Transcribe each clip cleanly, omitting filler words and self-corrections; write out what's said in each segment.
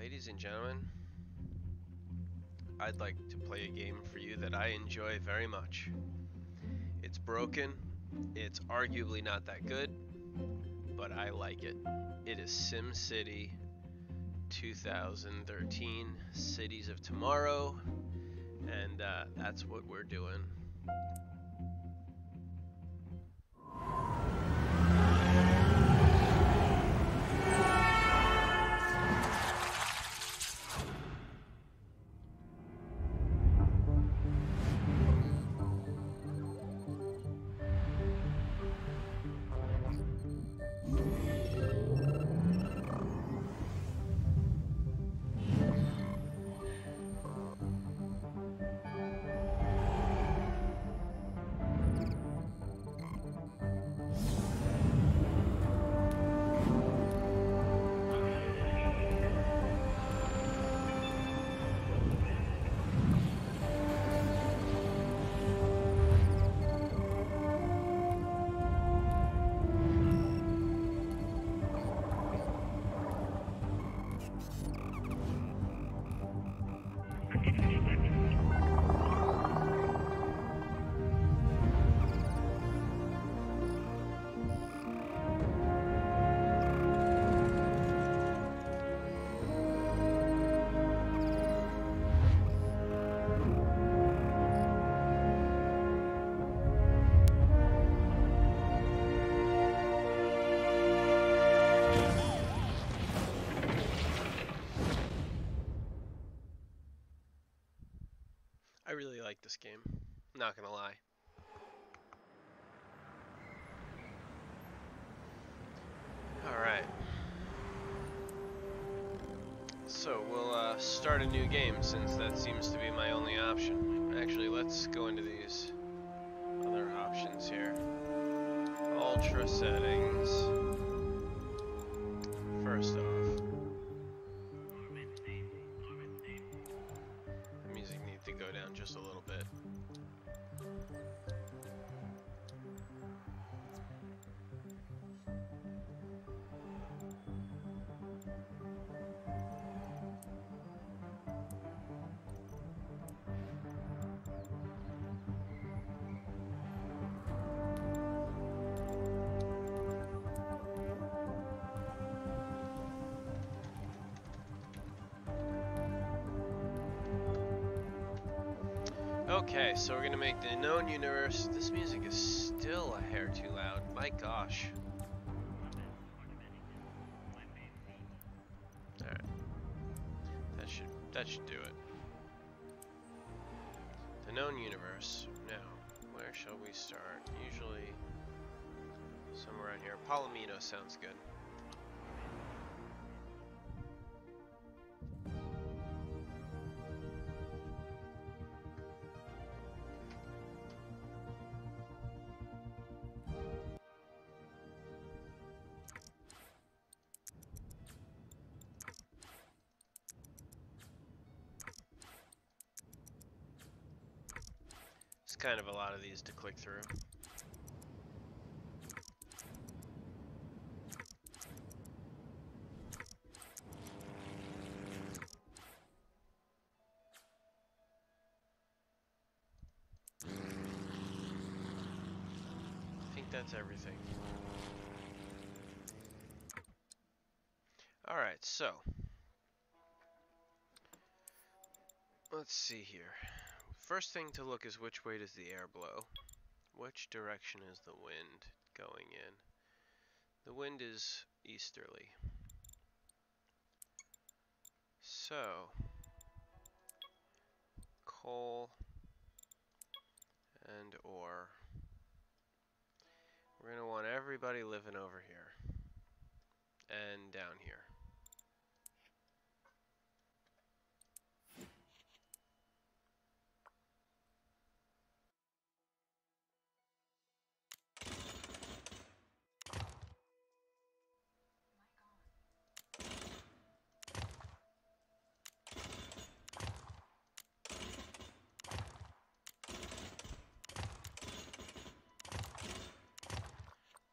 Ladies and gentlemen, I'd like to play a game for you that I enjoy very much. It's broken, it's arguably not that good, but I like it. It is SimCity 2013 Cities of Tomorrow, and that's what we're doing. I really like this game, not gonna lie. Alright. So we'll start a new game since that seems to be my only option. Actually, let's go into these other options here. Ultra settings. First off, the music needs to go down just a little bit. Okay, so we're gonna make the known universe. This music is still a hair too loud. My gosh. Alright. That should do it. The known universe. Now, where shall we start? Usually somewhere around here. Palomino sounds good. It's kind of a lot of these to click through. I think that's everything. Alright, so let's see here. First thing to look is which way does the air blow? Which direction is the wind going in? The wind is easterly. So, coal and ore. We're going to want everybody living over here and down here.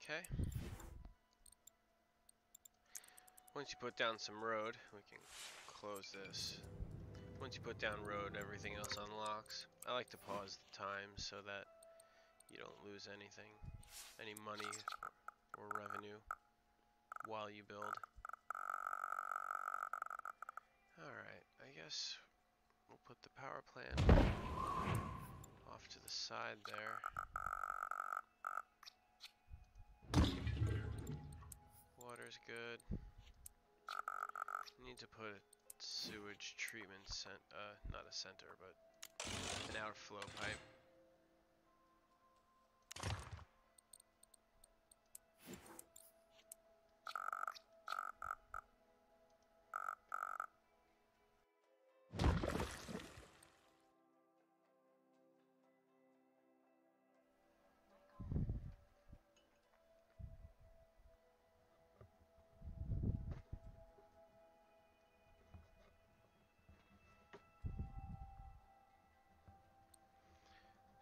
Okay. Once you put down some road, we can close this. Once you put down road, everything else unlocks. I like to pause the time so that you don't lose anything, any money or revenue while you build. Alright, I guess we'll put the power plant off to the side there. Water's good. Need to put a sewage treatment not a center, but an outflow pipe.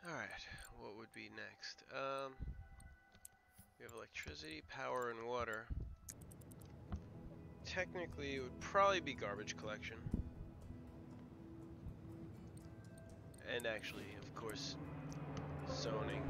Alright, what would be next? We have electricity, power, and water. Technically, it would probably be garbage collection. And actually, of course, zoning.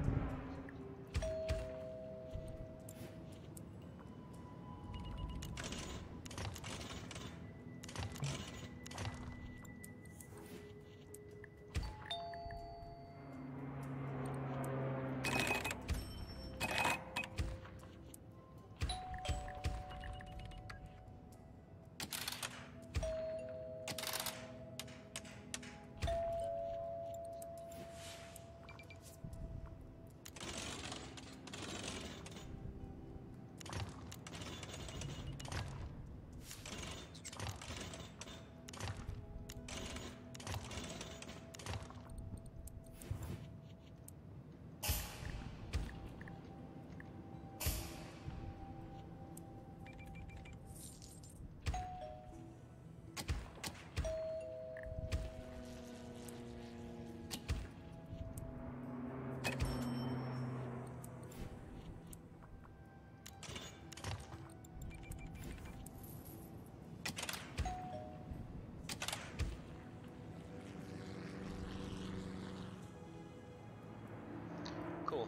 Cool.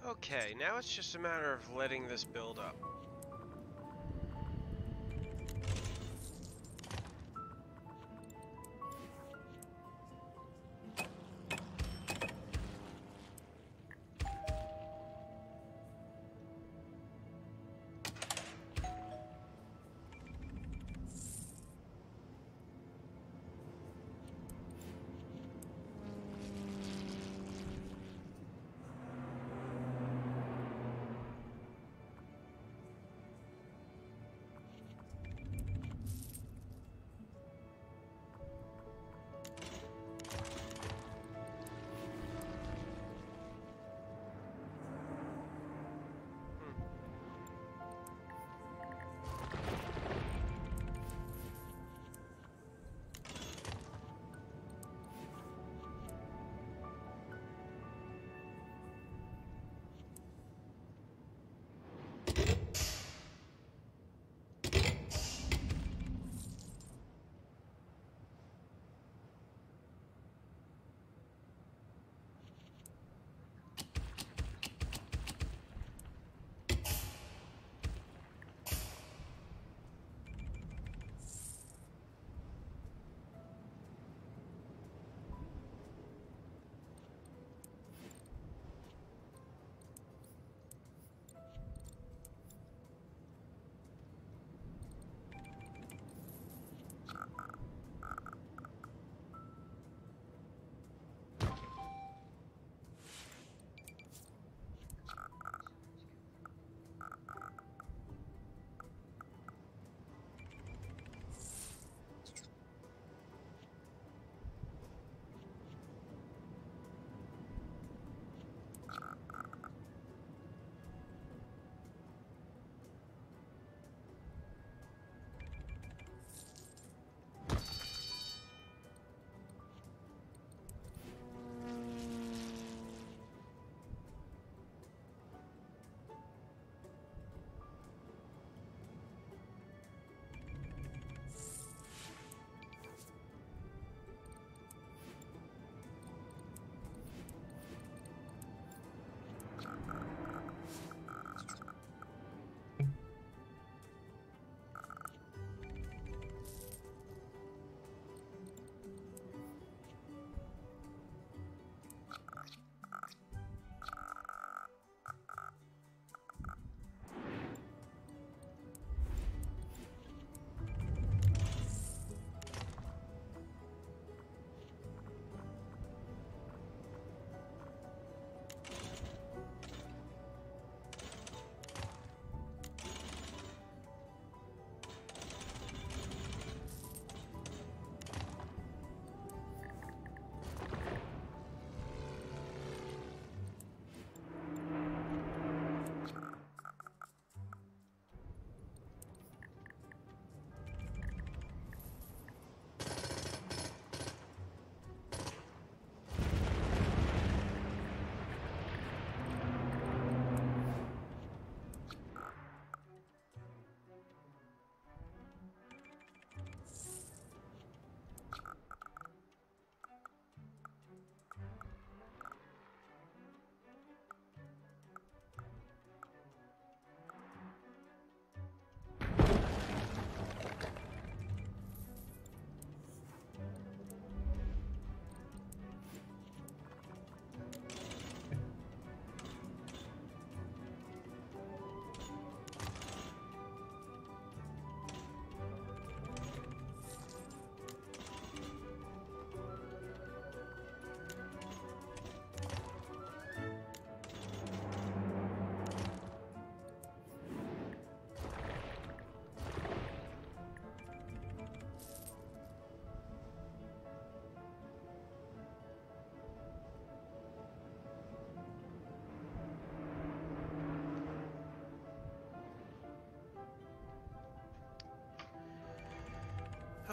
Okay, now it's just a matter of letting this build up.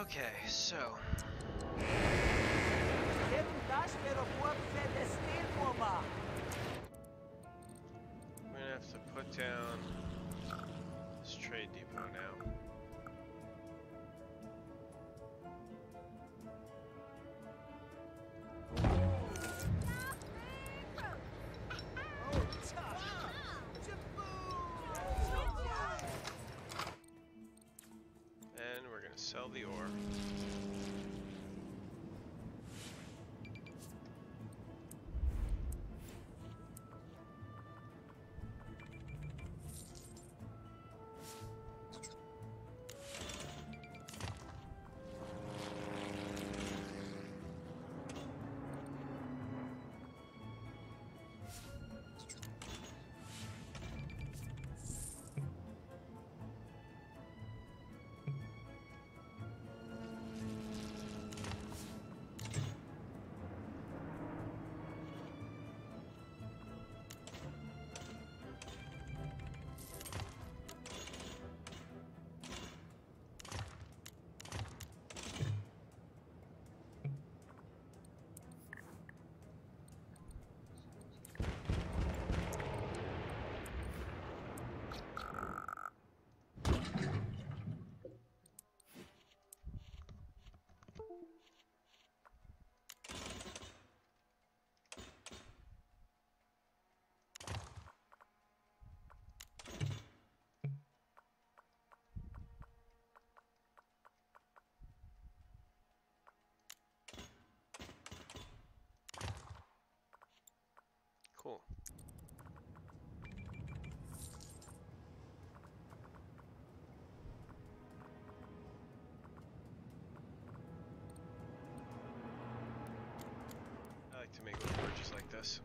Okay, so we're gonna have to put down this trade depot now. And we're gonna sell the ore. Cool. I like to make little bridges like this.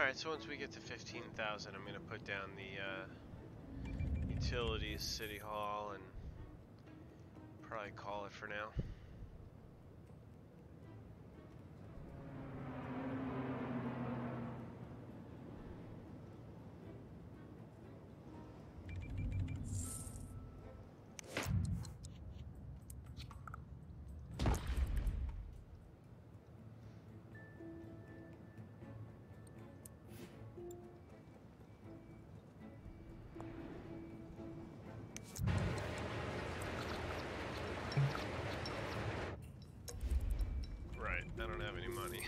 Alright, so once we get to 15,000, I'm going to put down the utilities, City Hall, and probably call it for now. Right, I don't have any money.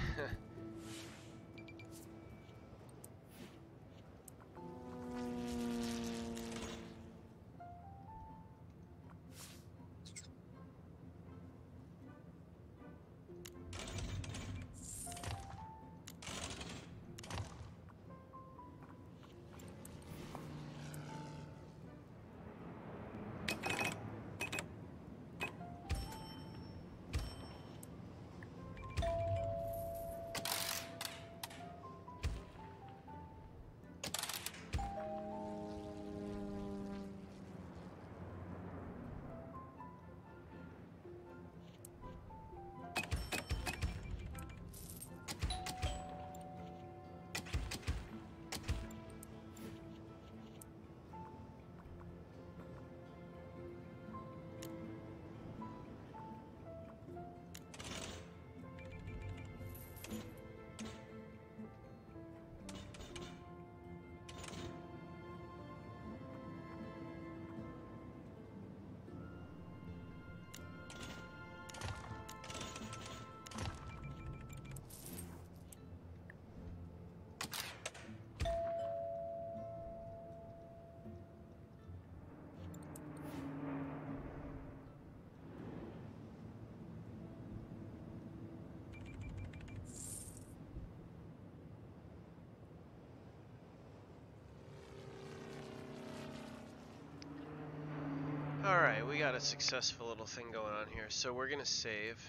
Alright, we got a successful little thing going on here. So we're gonna save.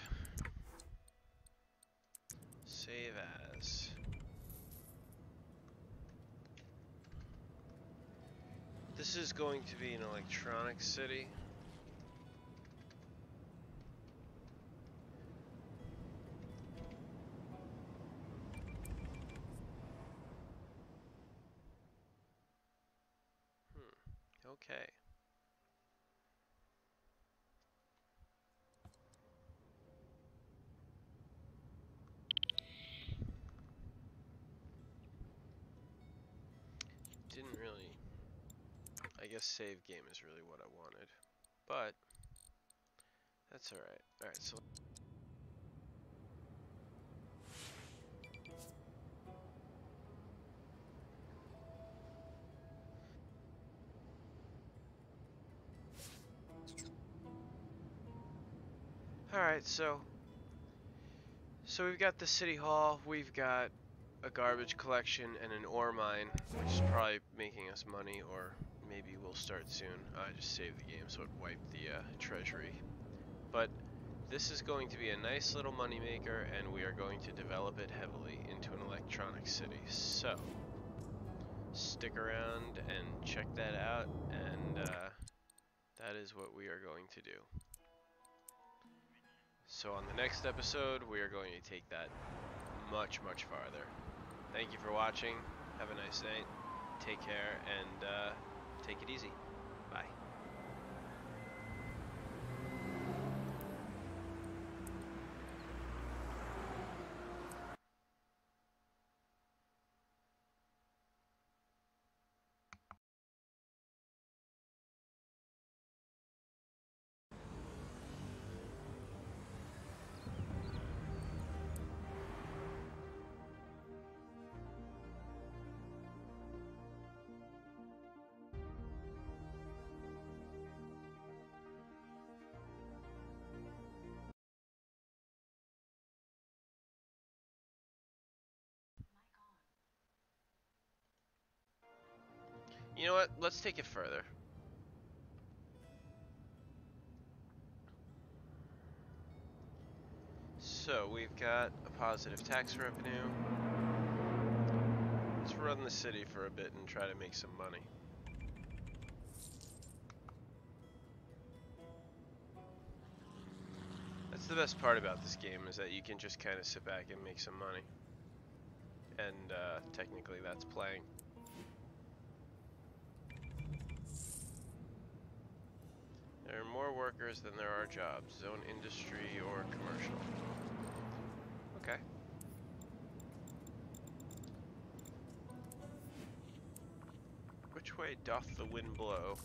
Save as. This is going to be an electronic city. Okay. Didn't really, I guess save game is really what I wanted, but that's alright. Alright, so alright, so we've got the city hall, we've got a garbage collection and an ore mine, which is probably making us money, or maybe we'll start soon. I just saved the game so it wiped the treasury. But this is going to be a nice little money maker, and we are going to develop it heavily into an electronic city. So stick around and check that out, and that is what we are going to do. So on the next episode, we are going to take that much, much farther. Thank you for watching. Have a nice night. Take care, and take it easy. Bye. You know what? Let's take it further. So we've got a positive tax revenue. Let's run the city for a bit and try to make some money. That's the best part about this game, is that you can just kind of sit back and make some money. And technically that's playing. There are more workers than there are jobs. Zone industry or commercial. Okay. Which way doth the wind blow?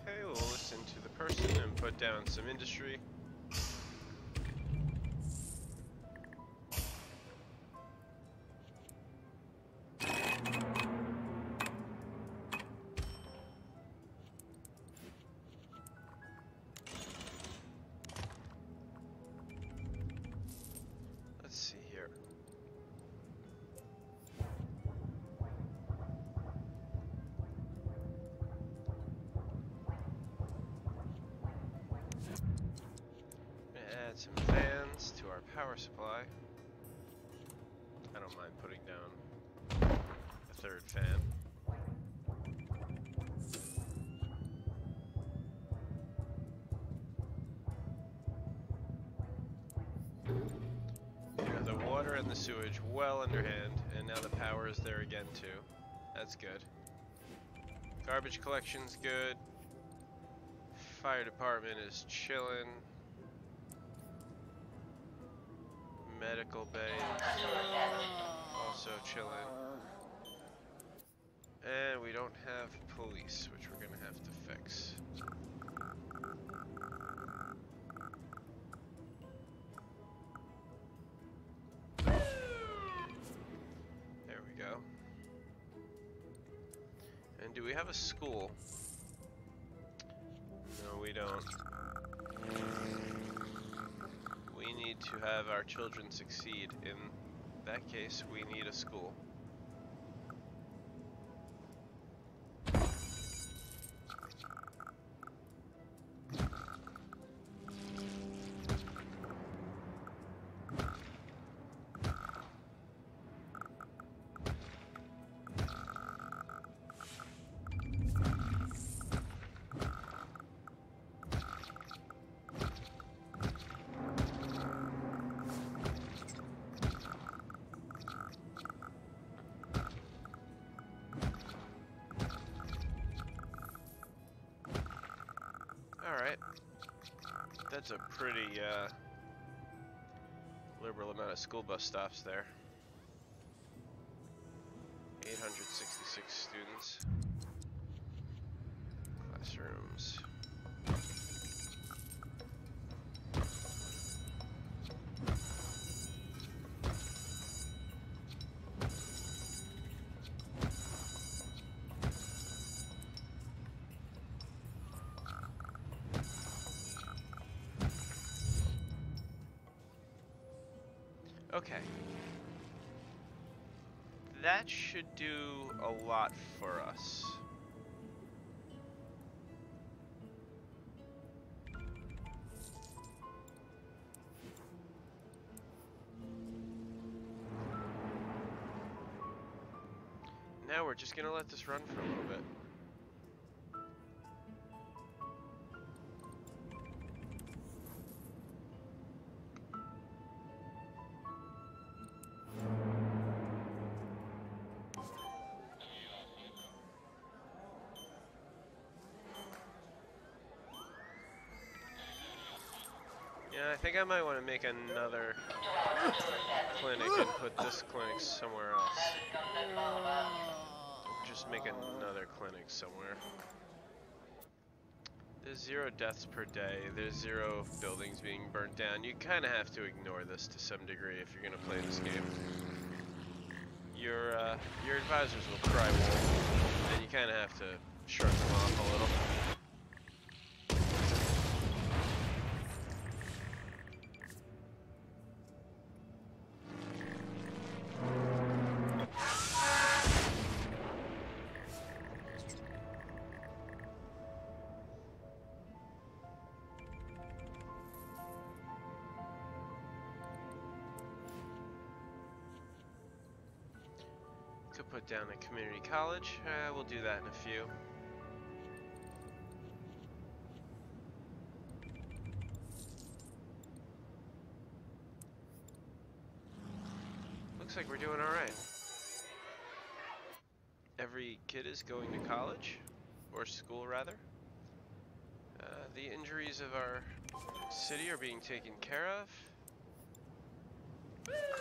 Okay, we'll listen to the person and put down some industry. Let's see here. Add some fans to our power supply. I don't mind putting down a third fan. We got the water and the sewage well underhand, and now the power is there again too. That's good. Garbage collection's good. Fire department is chilling. Medical bay also chilling. And we don't have police, which we're gonna have to fix. There we go. And do we have a school? No, we don't. We need to have our children succeed. In that case, we need a school. Alright. That's a pretty liberal amount of school bus stops there. 866 students. Classrooms. Okay. That should do a lot for us. Now we're just gonna let this run for a little bit. Yeah, I think I might want to make another clinic and put this clinic somewhere else. Just make another clinic somewhere. There's 0 deaths per day. There's 0 buildings being burnt down. You kind of have to ignore this to some degree if you're going to play this game. Your advisors will cry wolf, and you kind of have to shrug them off a little. Could put down a community college. We'll do that in a few. Looks like we're doing all right. Every kid is going to college, or school rather. The injuries of our city are being taken care of.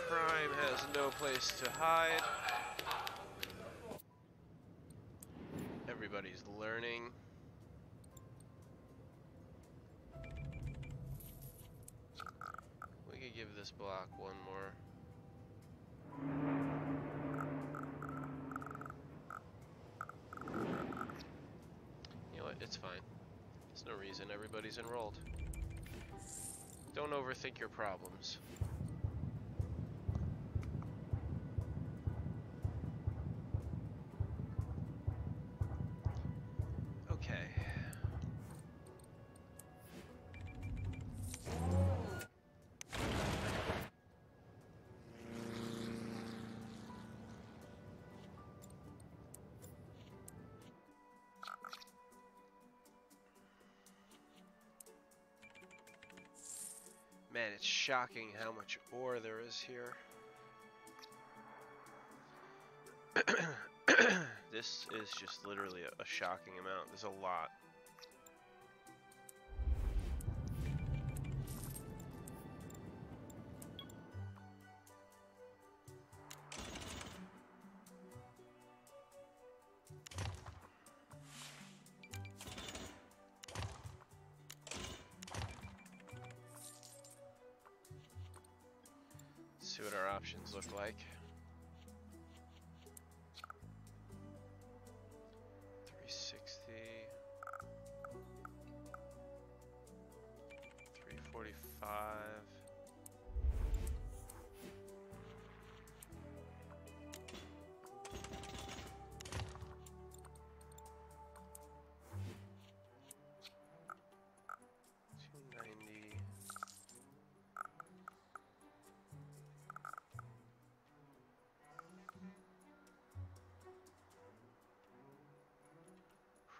Crime has no place to hide. Everybody's learning. We could give this block one more. You know what? It's fine. There's no reason. Everybody's enrolled. Don't overthink your problems. Man, it's shocking how much ore there is here. This is just literally a shocking amount. There's a lot. See what our options look like. 360, 345.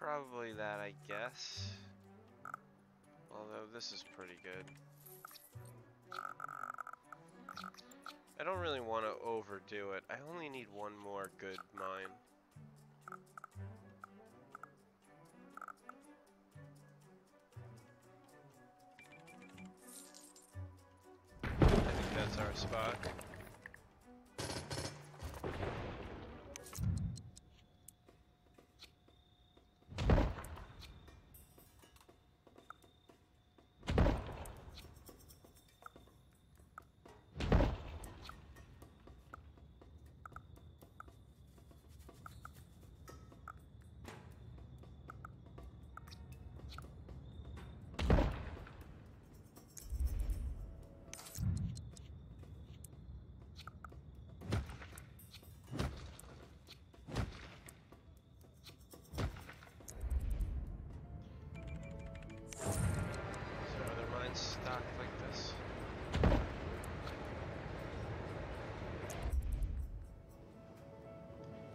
Probably that, I guess. Although this is pretty good. I don't really want to overdo it. I only need one more good mine. I think that's our spot. Stock like this.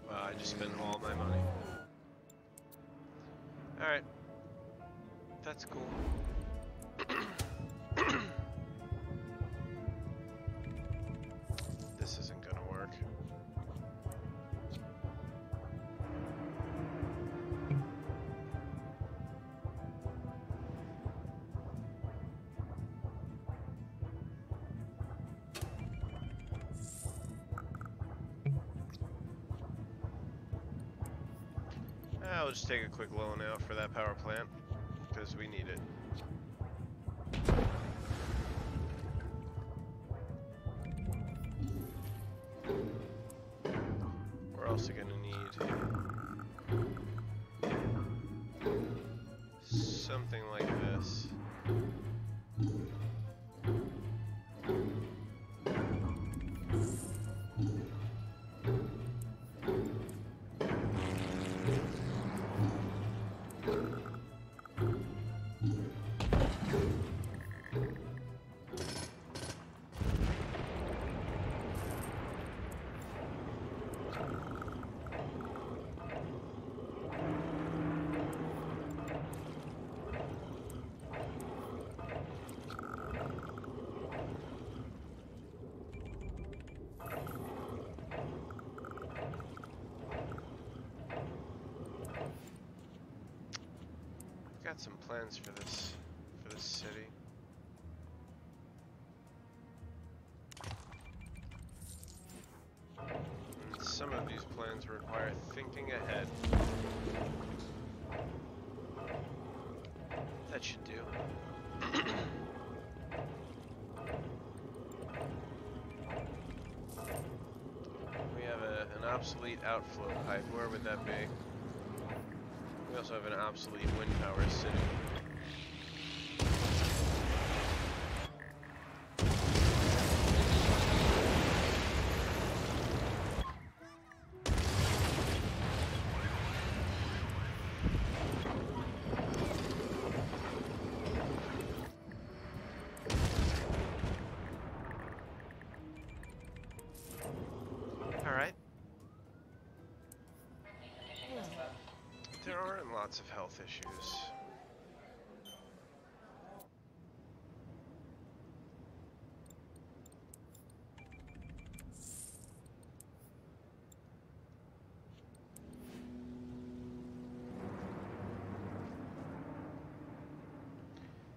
Wow, I just spent all my money. Alright. That's cool. This isn't gonna work. I'll just take a quick loan out for that power plant, because we need it. We're also going to need something like this. Got some plans for this city. And some of these plans require thinking ahead. That should do. We have an obsolete outflow pipe. Where would that be? We also have an obsolete wind power city. Alright. There aren't lots of health issues.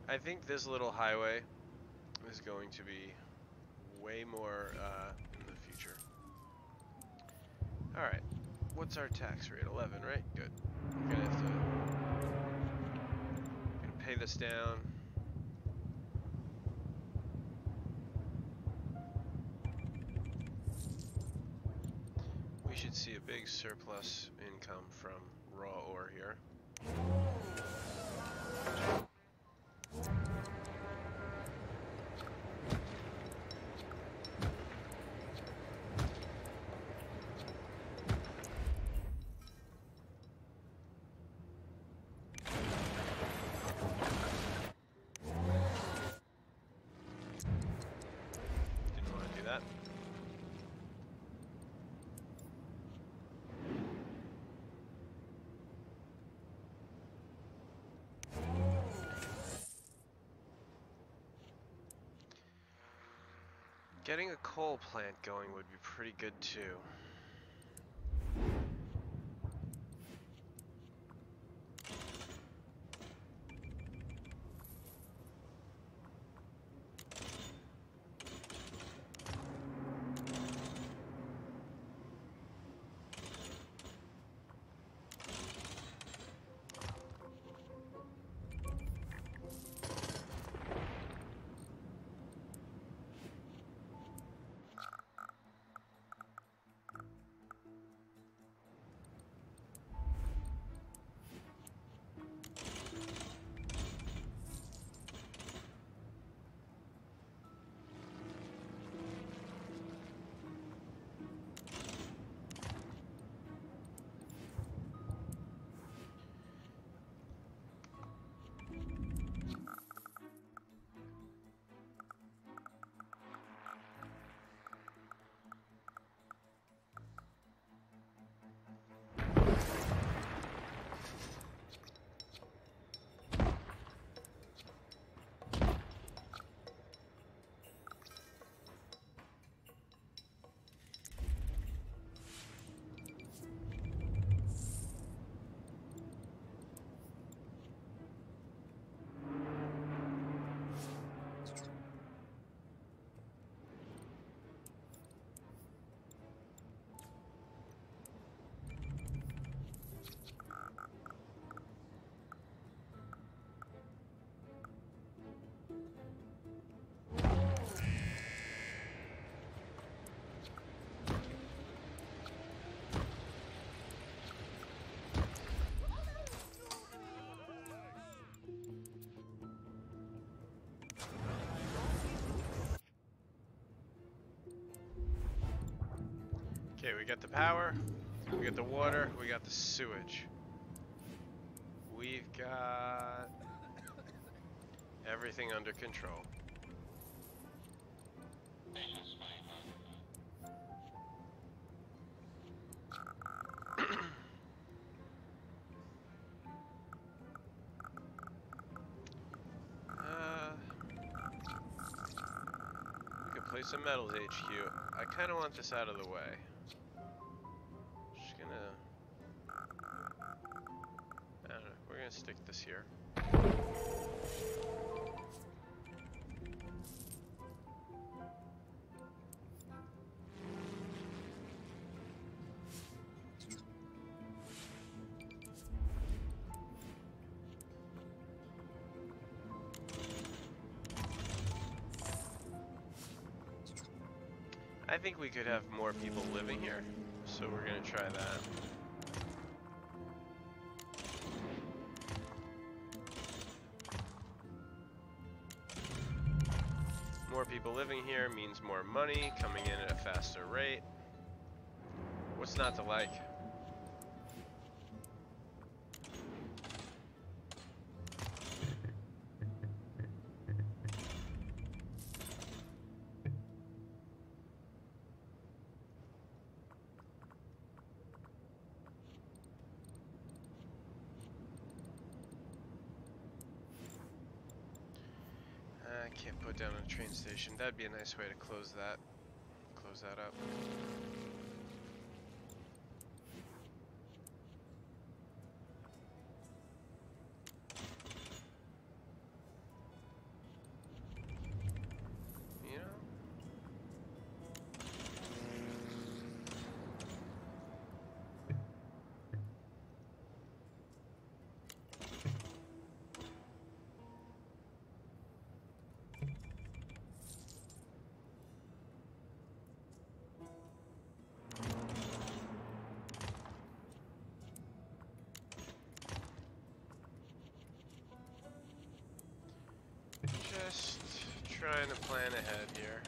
I think this little highway is going to be way more in the future. Alright, what's our tax rate? 11, right? Good. We're gonna have to pay this down. We should see a big surplus income from raw ore here. Getting a coal plant going would be pretty good too. Okay, we got the power, we got the water, we got the sewage. We've got everything under control. We could play some Metals HQ. I kind of want this out of the way. Just gonna... I don't know, we're gonna stick this here. I think we could have more people living here, so we're gonna try that. More people living here means more money coming in at a faster rate. What's not to like? I can't put down a train station. That'd be a nice way to close that up. You know? Just trying to plan ahead here.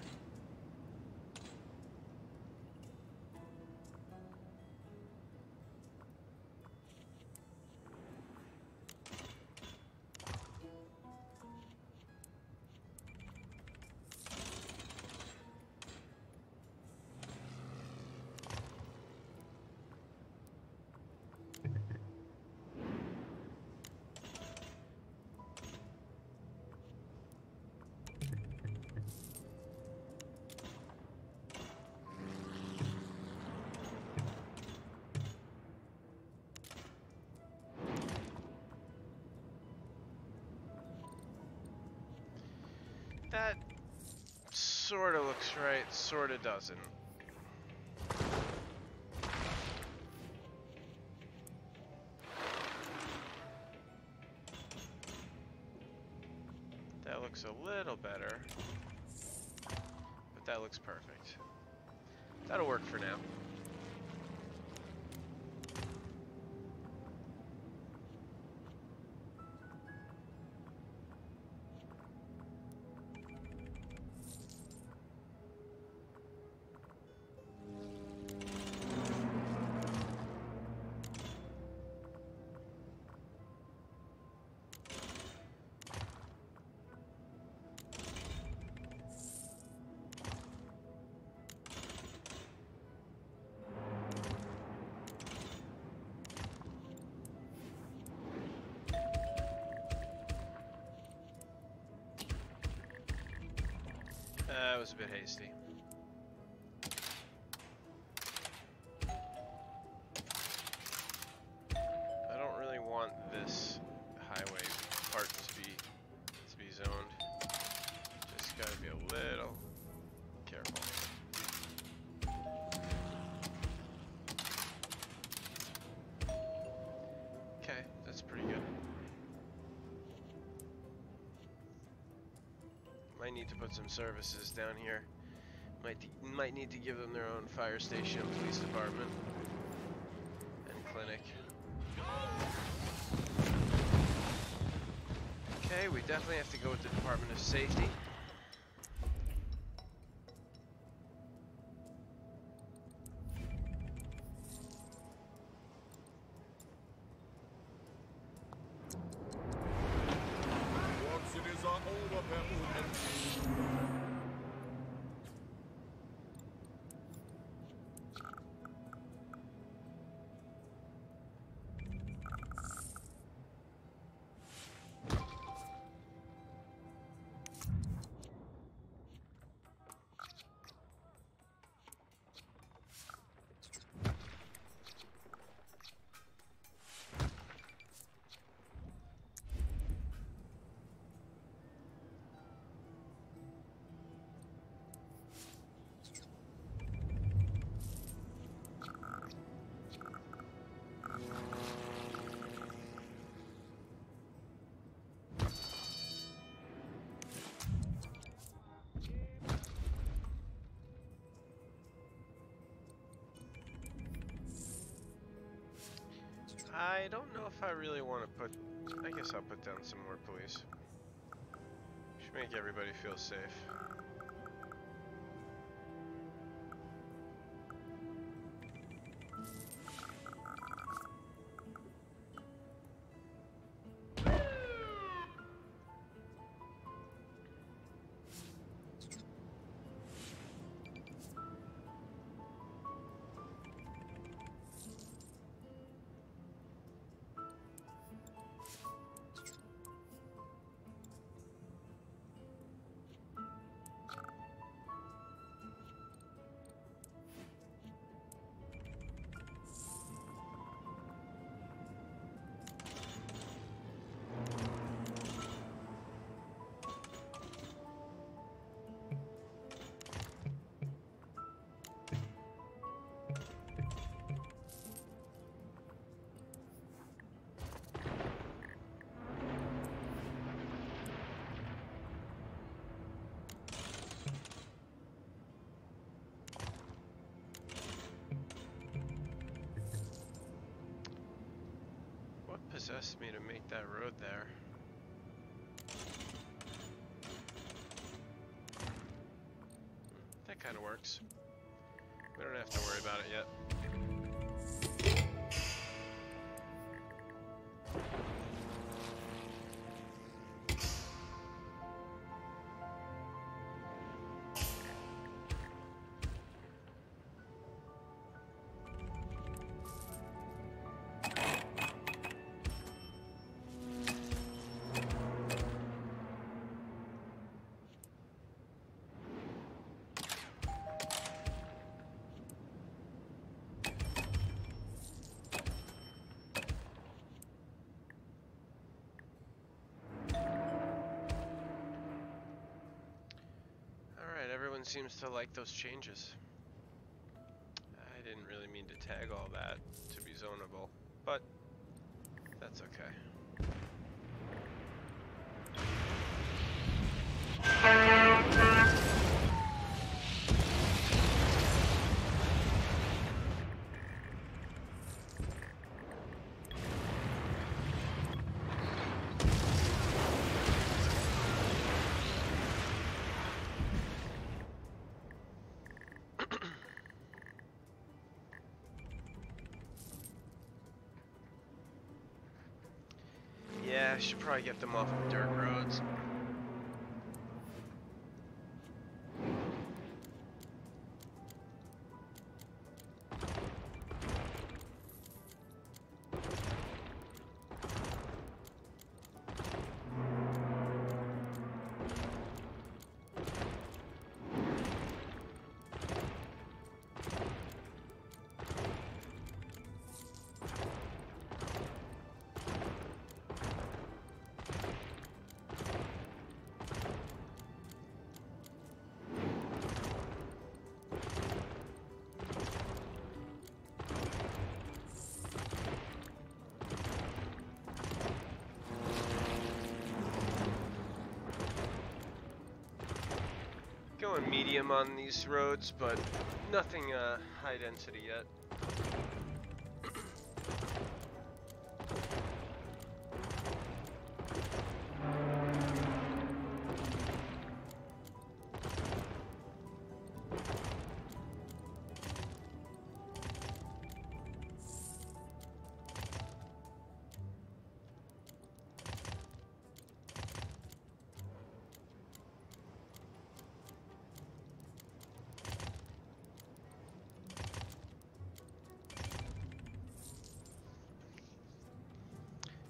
That sort of looks right, sort of doesn't. That looks a little better, but that looks perfect. That'll work for now. That was a bit hasty. I don't really want this highway part to be zoned. Just gotta be a little careful. Okay, that's pretty good. Might need to put some services down here. Might need to give them their own fire station, police department, and clinic. Okay, we definitely have to go with the Department of Safety. I don't know if I really want to put... I guess I'll put down some more police. Should make everybody feel safe. Possessed me to make that road there. That kind of works. We don't have to worry about it yet. Everyone seems to like those changes. I didn't really mean to tag all that to be zonable, but that's okay. Yeah, I should probably get them off of dirt roads. Going medium on these roads, but nothing high density yet.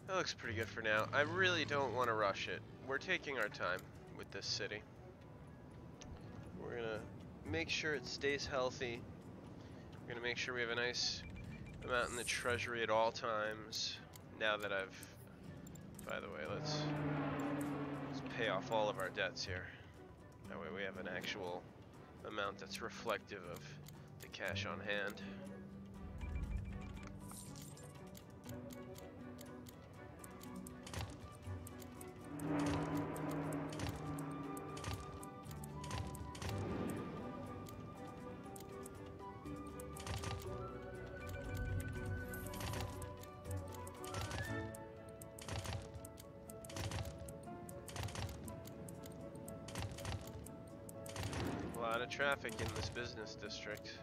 That looks pretty good for now. I really don't want to rush it. We're taking our time with this city. We're gonna make sure it stays healthy. We're gonna make sure we have a nice amount in the treasury at all times. Now that by the way, let's pay off all of our debts here. That way we have an actual amount that's reflective of the cash on hand. lot of traffic in this business district.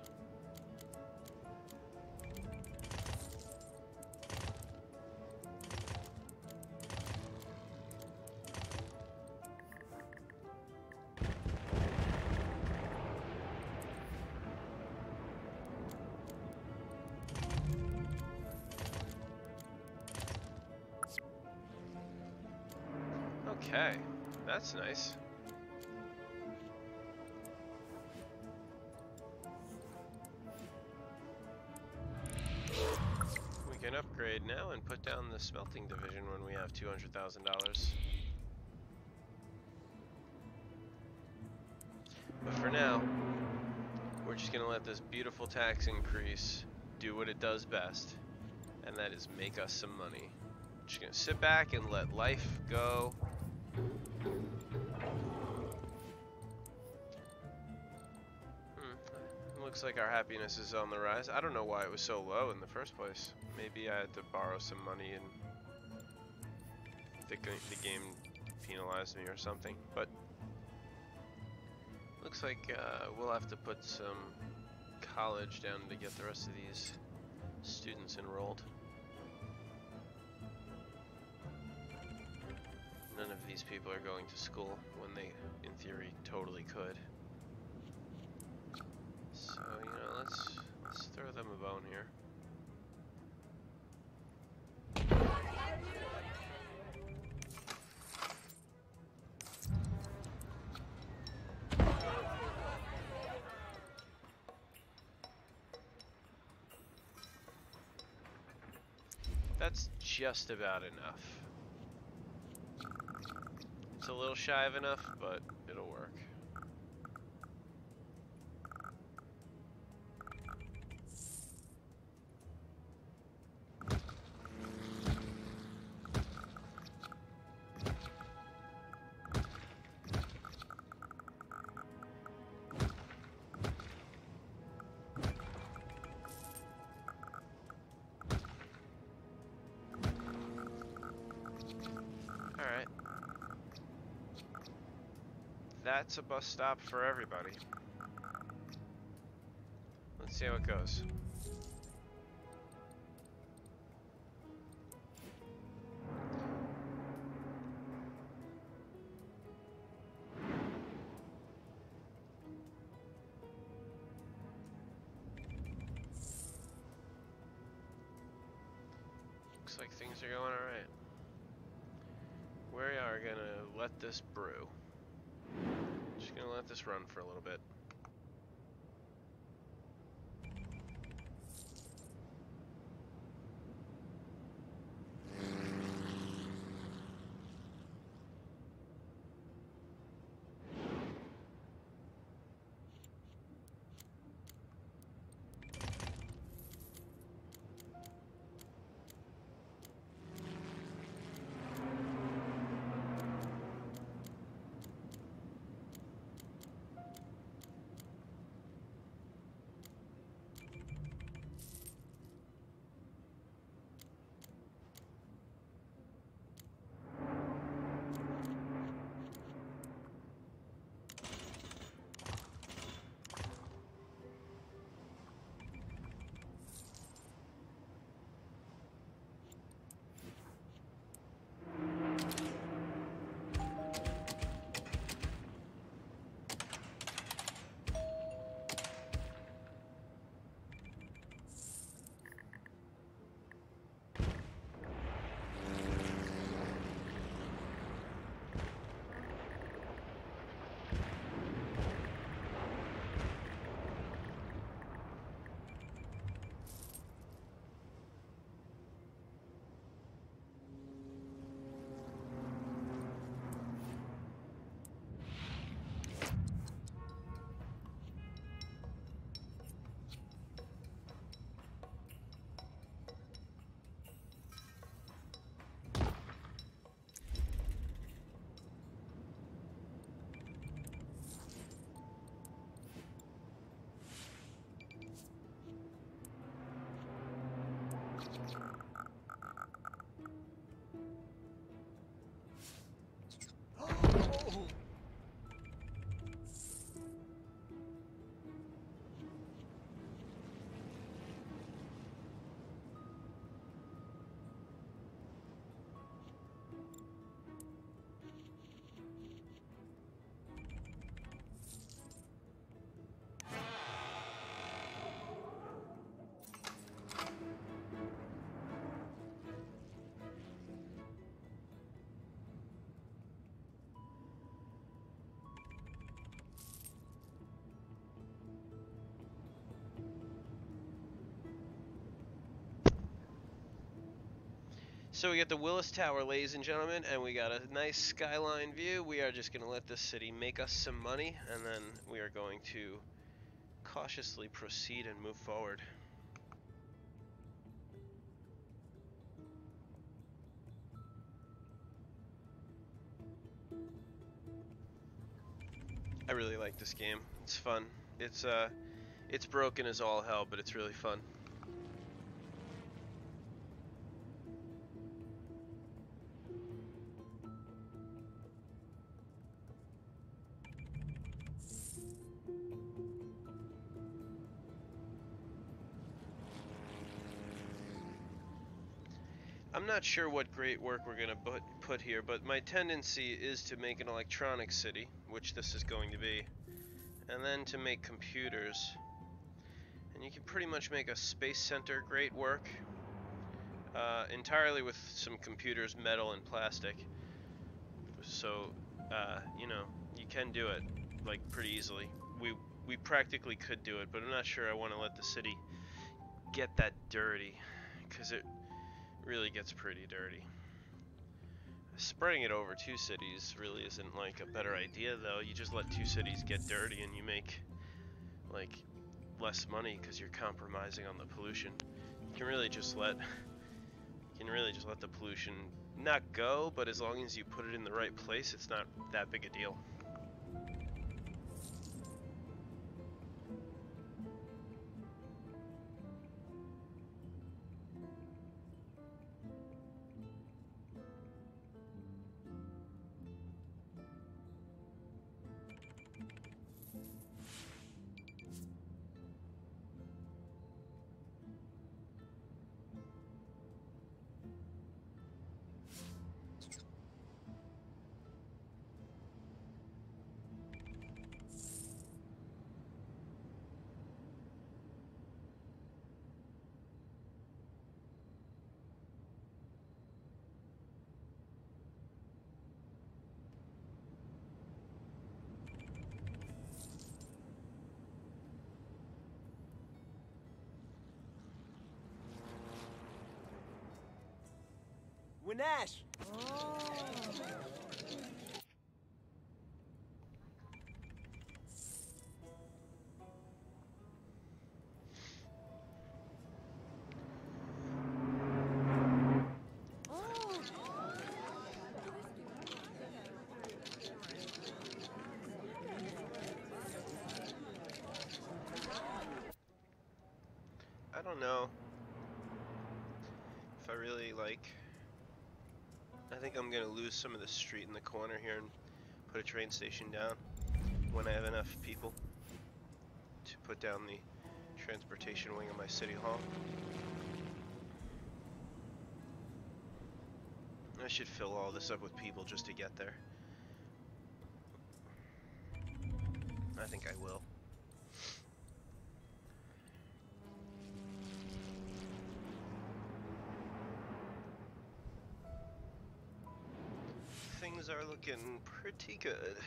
Okay, that's nice. We can upgrade now and put down the smelting division when we have $200,000. But for now, we're just gonna let this beautiful tax increase do what it does best, and that is make us some money. Just gonna sit back and let life go. Looks like our happiness is on the rise. I don't know why it was so low in the first place. Maybe I had to borrow some money and the game penalized me or something. But looks like we'll have to put some college down to get the rest of these students enrolled. None of these people are going to school when they, in theory, totally could. So, you know, let's throw them a bone here. That's just about enough. It's a little shy of enough, but it'll work. Alright. That's a bus stop for everybody. Let's see how it goes. Looks like things are going alright. We are gonna let this brew. Just gonna let this run for a little bit. So we got the Willis Tower, ladies and gentlemen, and we got a nice skyline view. We are just going to let this city make us some money, and then we are going to cautiously proceed and move forward. I really like this game. It's fun. It's broken as all hell, but it's really fun. I'm not sure what great work we're going to put here, but my tendency is to make an electronic city, which this is going to be, and then to make computers. And you can pretty much make a space center great work, entirely with some computers, metal and plastic. So, you know, you can do it, like, pretty easily. We practically could do it, but I'm not sure I want to let the city get that dirty, because it really gets pretty dirty. Spreading it over 2 cities really isn't like a better idea, though. You just let 2 cities get dirty and you make like less money because you're compromising on the pollution. You can really just let the pollution not go, but as long as you put it in the right place, it's not that big a deal. Winash! I don't know if I really like. I think I'm gonna lose some of the street in the corner here and put a train station down when I have enough people to put down the transportation wing of my city hall. I should fill all this up with people just to get there. I think I will. Things are looking pretty good.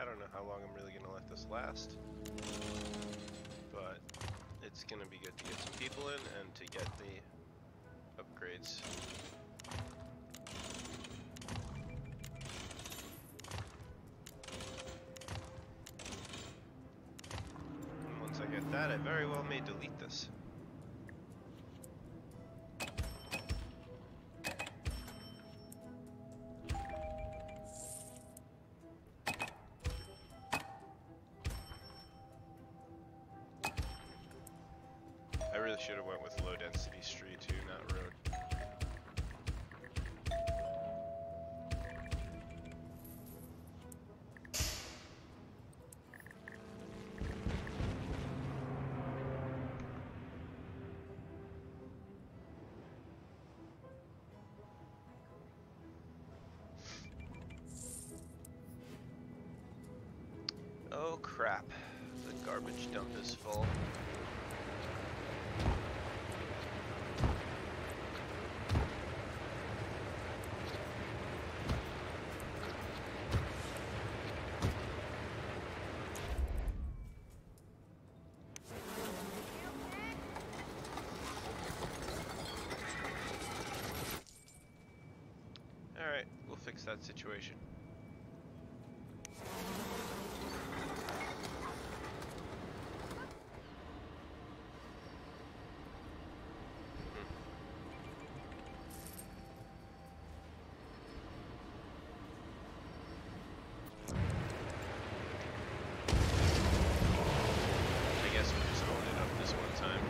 I don't know how long I'm really gonna let this last, but it's gonna be good to get some people in and to get the upgrades. And once I get that, I very well may delete this. should have went with low density street too, not road. Oh crap, the garbage dump is full. Alright, we'll fix that situation. I guess we'll just own it up this one time.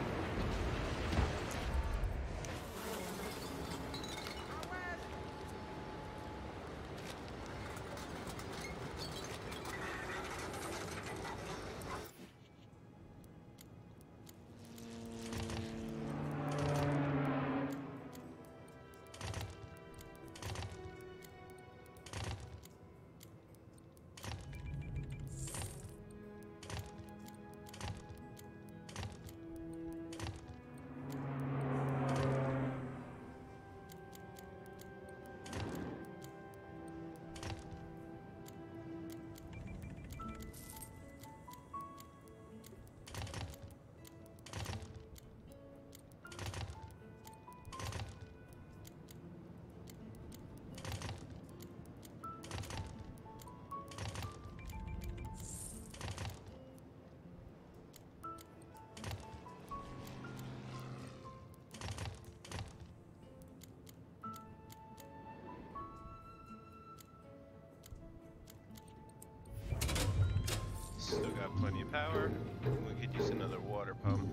Still got plenty of power. We could use another water pump.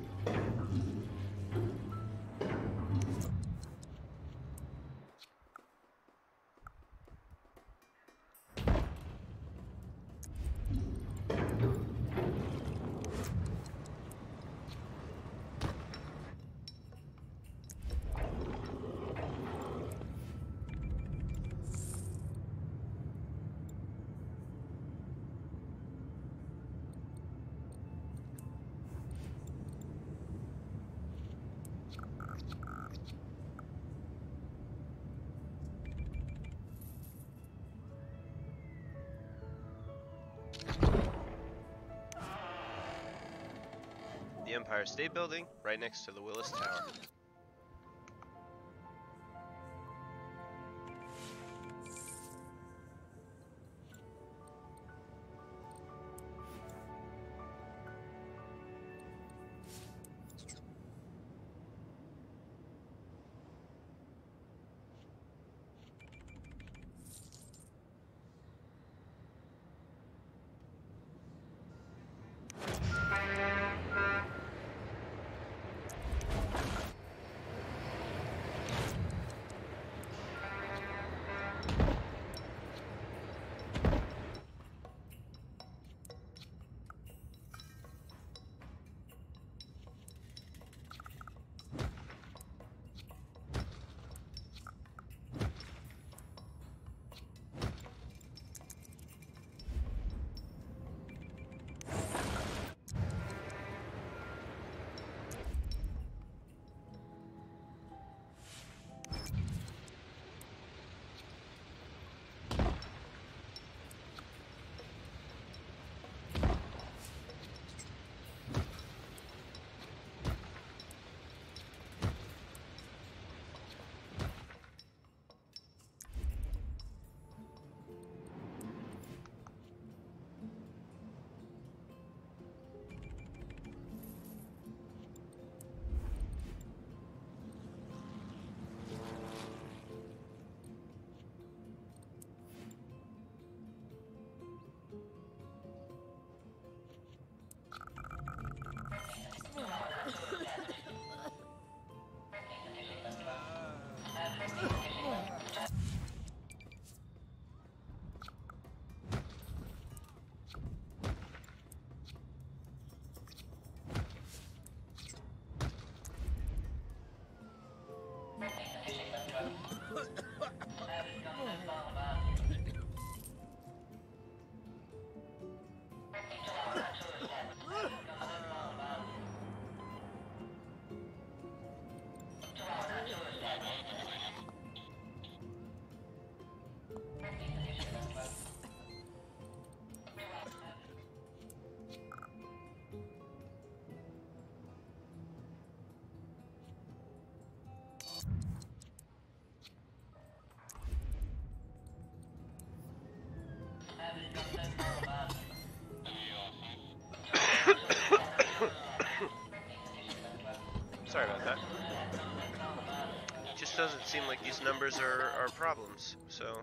The Empire State Building, right next to the Willis Tower. Sorry about that. Just doesn't seem like these numbers are problems, so.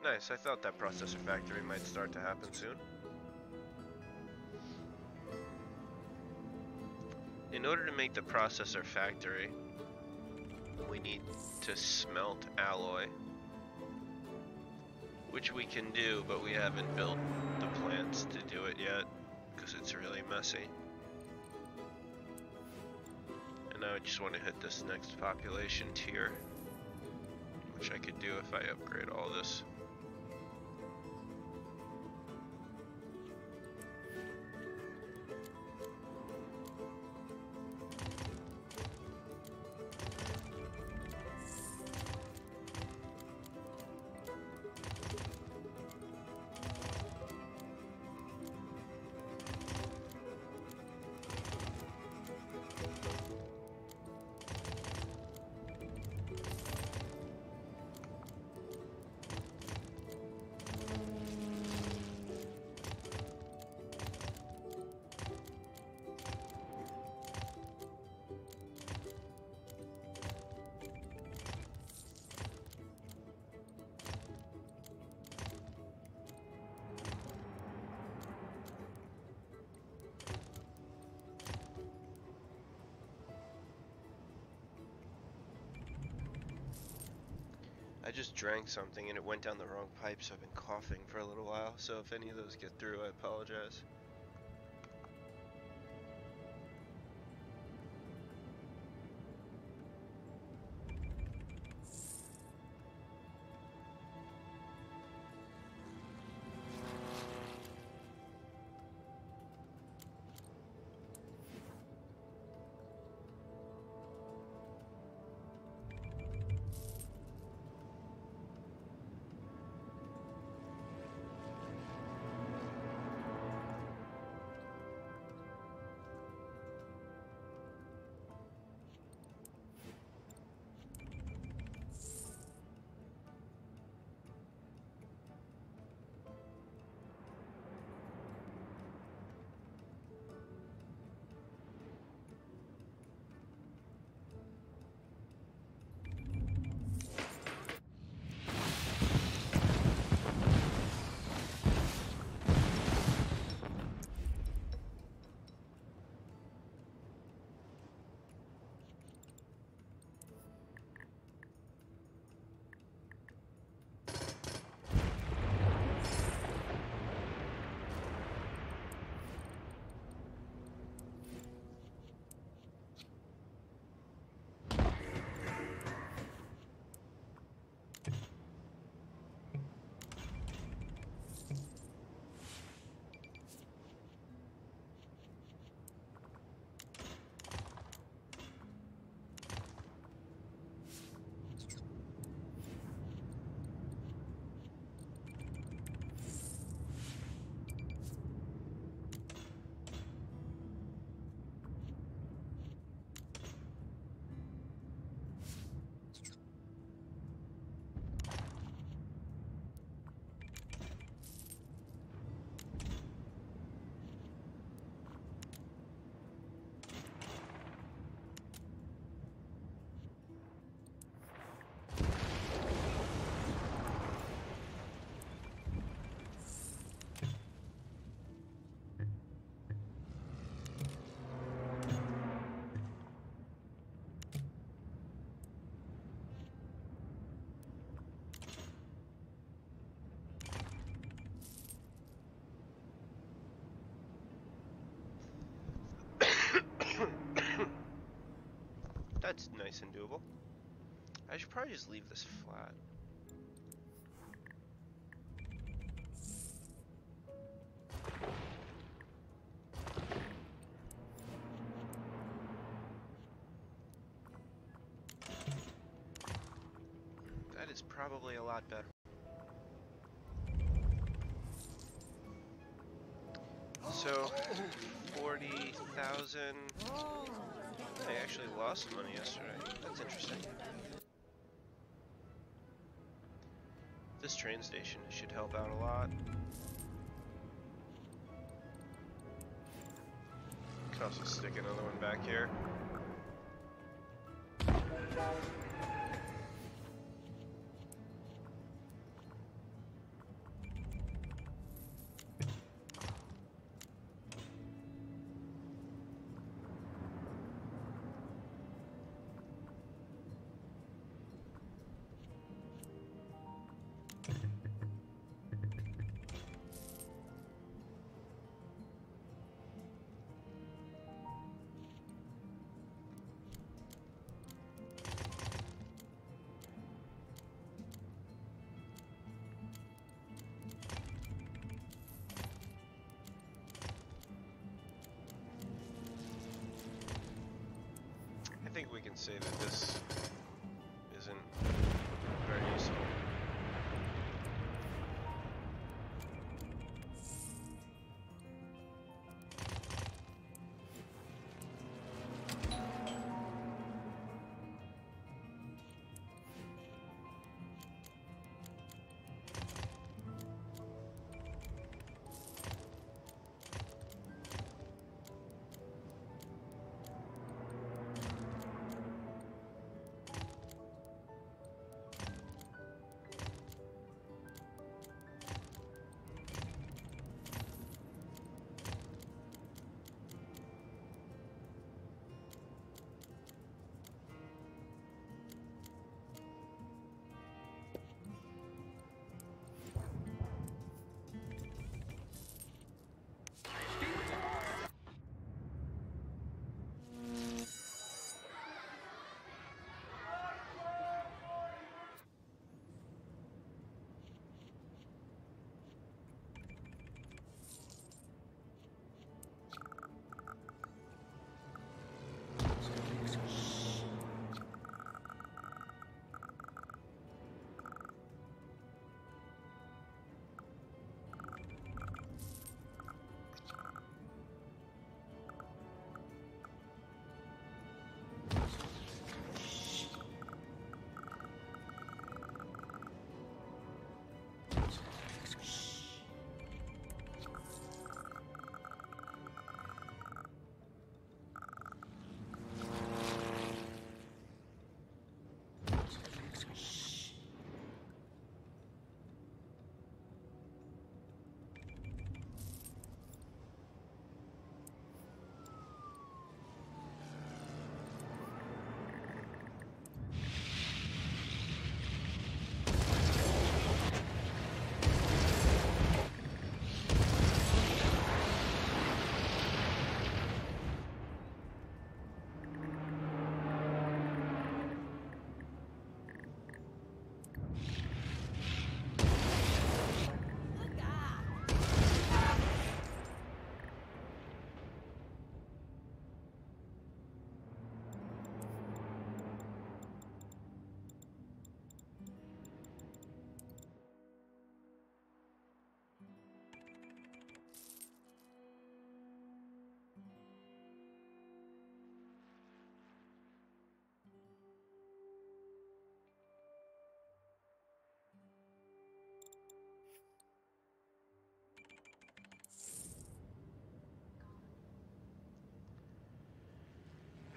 Nice, I thought that processor factory might start to happen soon. In order to make the processor factory, we need to smelt alloy, which we can do, but we haven't built the plants to do it yet, because it's really messy. And now I just want to hit this next population tier, which I could do if I upgrade all this. I just drank something and it went down the wrong pipe, so I've been coughing for a little while, so if any of those get through, I apologize. That's nice and doable. I should probably just leave this flat. That is probably a lot better. So, 40,000. I actually lost some money yesterday. That's interesting. This train station should help out a lot. Could also stick another one back here. I think we can say that this isn't very useful.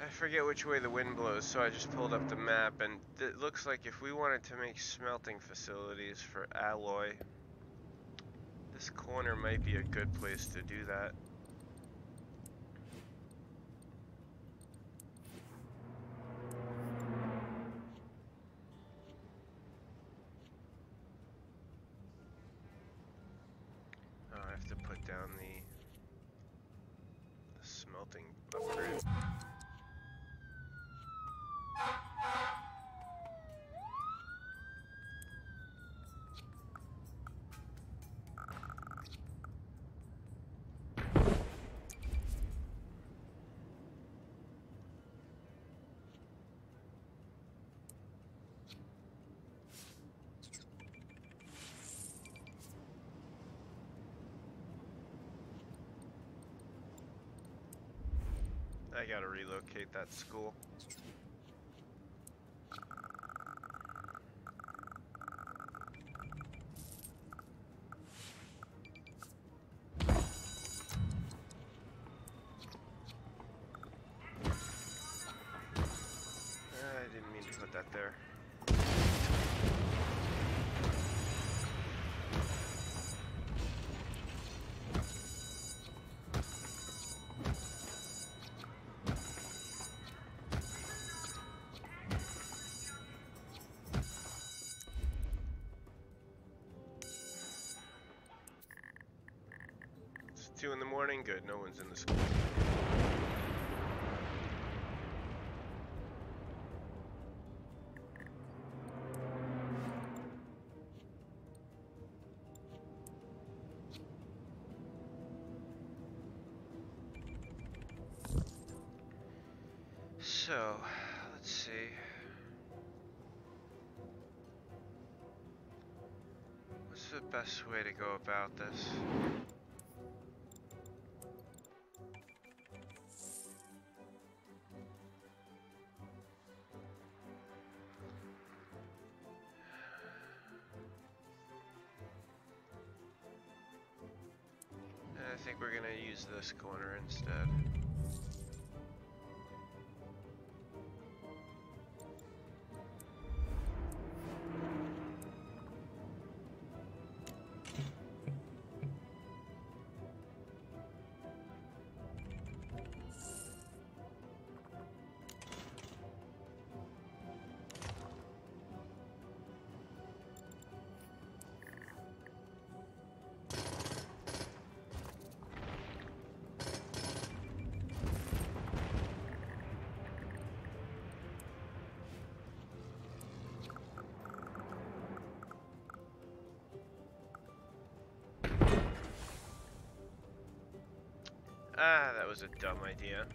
I forget which way the wind blows, so I just pulled up the map, and it looks like if we wanted to make smelting facilities for alloy, this corner might be a good place to do that. Oh, I have to put down the smelting upgrade. I gotta relocate that school. I didn't mean to put that there. It's 2 in the morning. Good, no one's in the school. So, let's see. What's the best way to go about this? I think we're gonna use this corner instead. Ah, that was a dumb idea.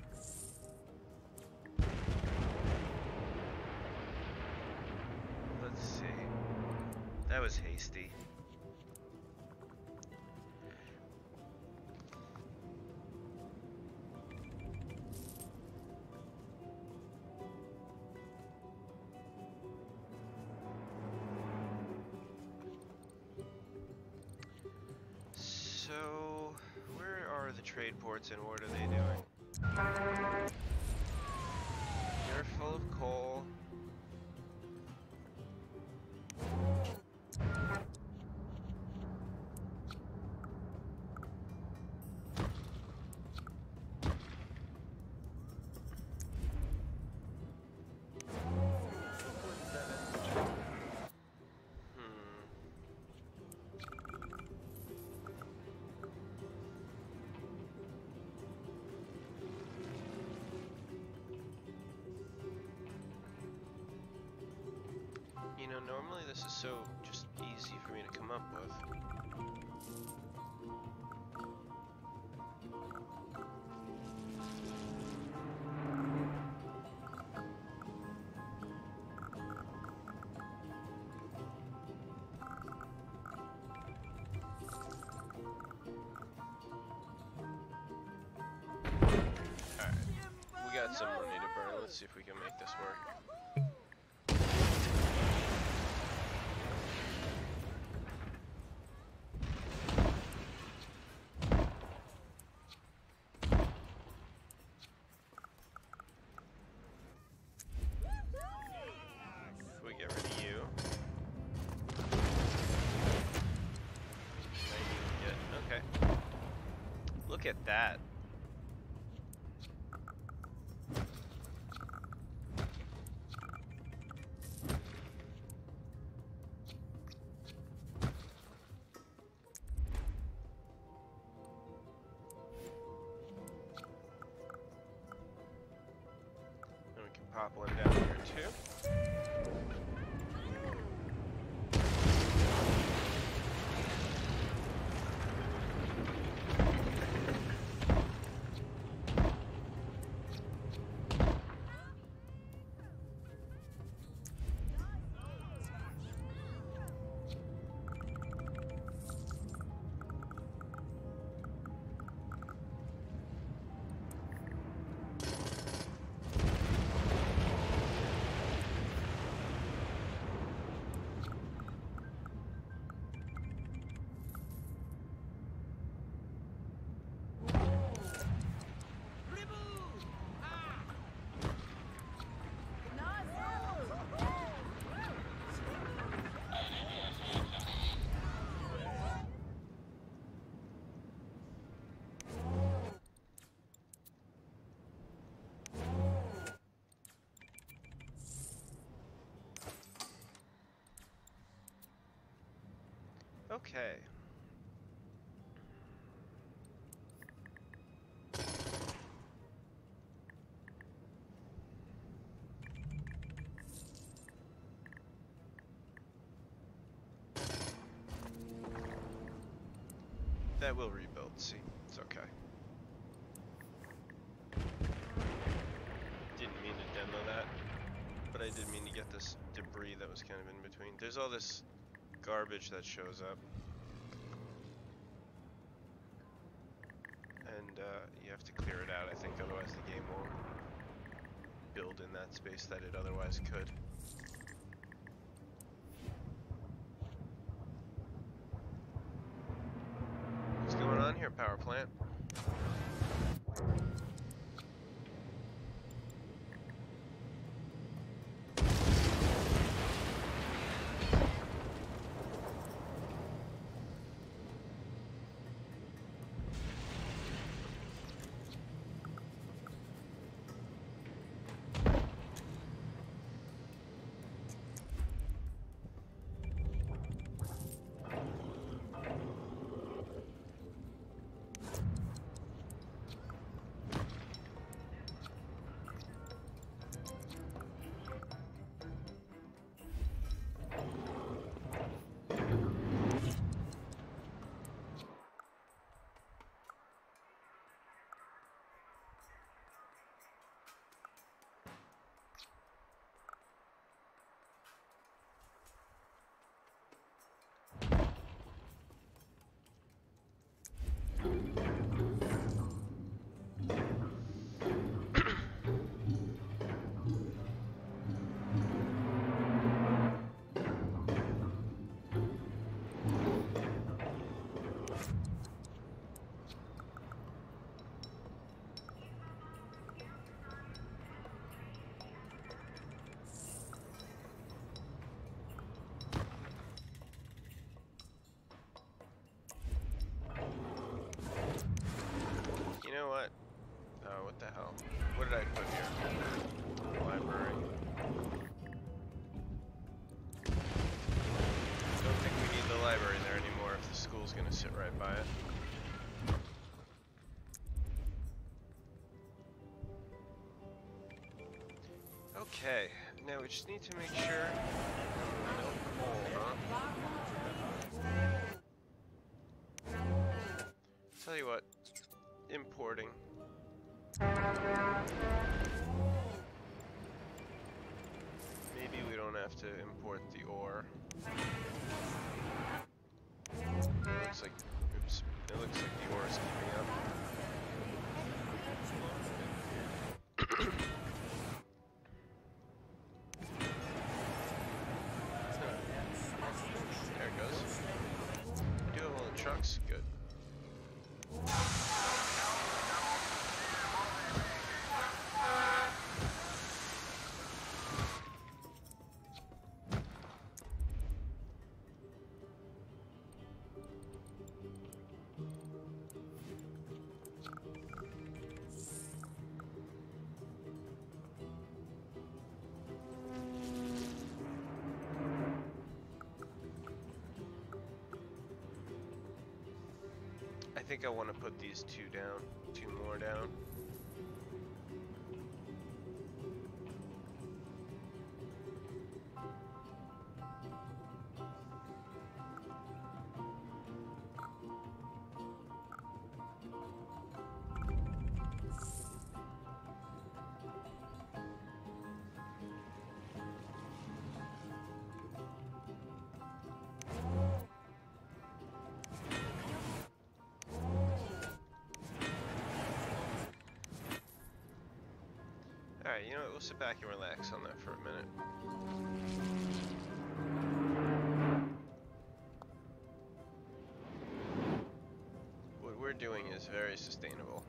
Let's see. That was hasty. So, where are the trade ports and what are they doing? You're full of coal. You know, normally this is so just easy for me to come up with. Alright, we got some money to burn. Let's see if we can make this work. Look at that. And we can pop one down here too. Okay. That will rebuild, see, it's okay. Didn't mean to demo that, but I did mean to get this debris that was kind of in between. There's all this garbage that shows up. And you have to clear it out, I think, otherwise the game won't build in that space that it otherwise could. What's going on here, Powerplant? You know what? Oh, what the hell? What did I put here? Library. Don't think we need the library there anymore if the school's gonna sit right by it. Okay, now we just need to make sure no coal, huh? Tell you what, importing. Maybe we don't have to import the ore. Looks like, oops, it looks like the ore is keeping up. There it goes. We do have all the trucks, good. I think I want to put these two down, two more down. Alright, you know what, we'll sit back and relax on that for a minute. What we're doing is very sustainable.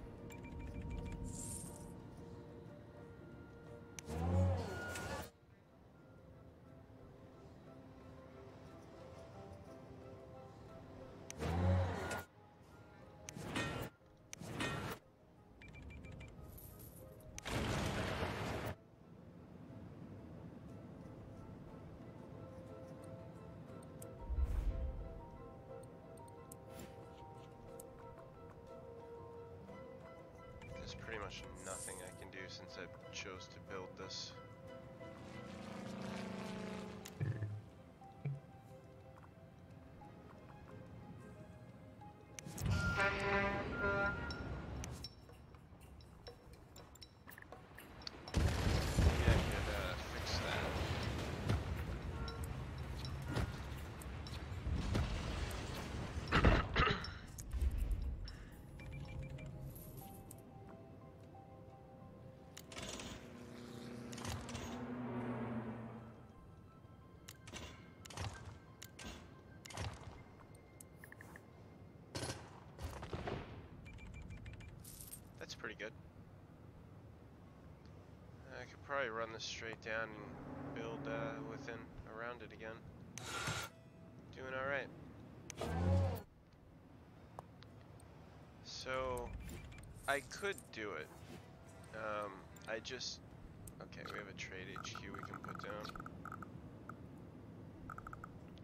there's pretty much nothing I can do since I chose to build this. That's pretty good. I could probably run this straight down and build around it again. Doing alright. So, I could do it. Okay, we have a trade HQ we can put down.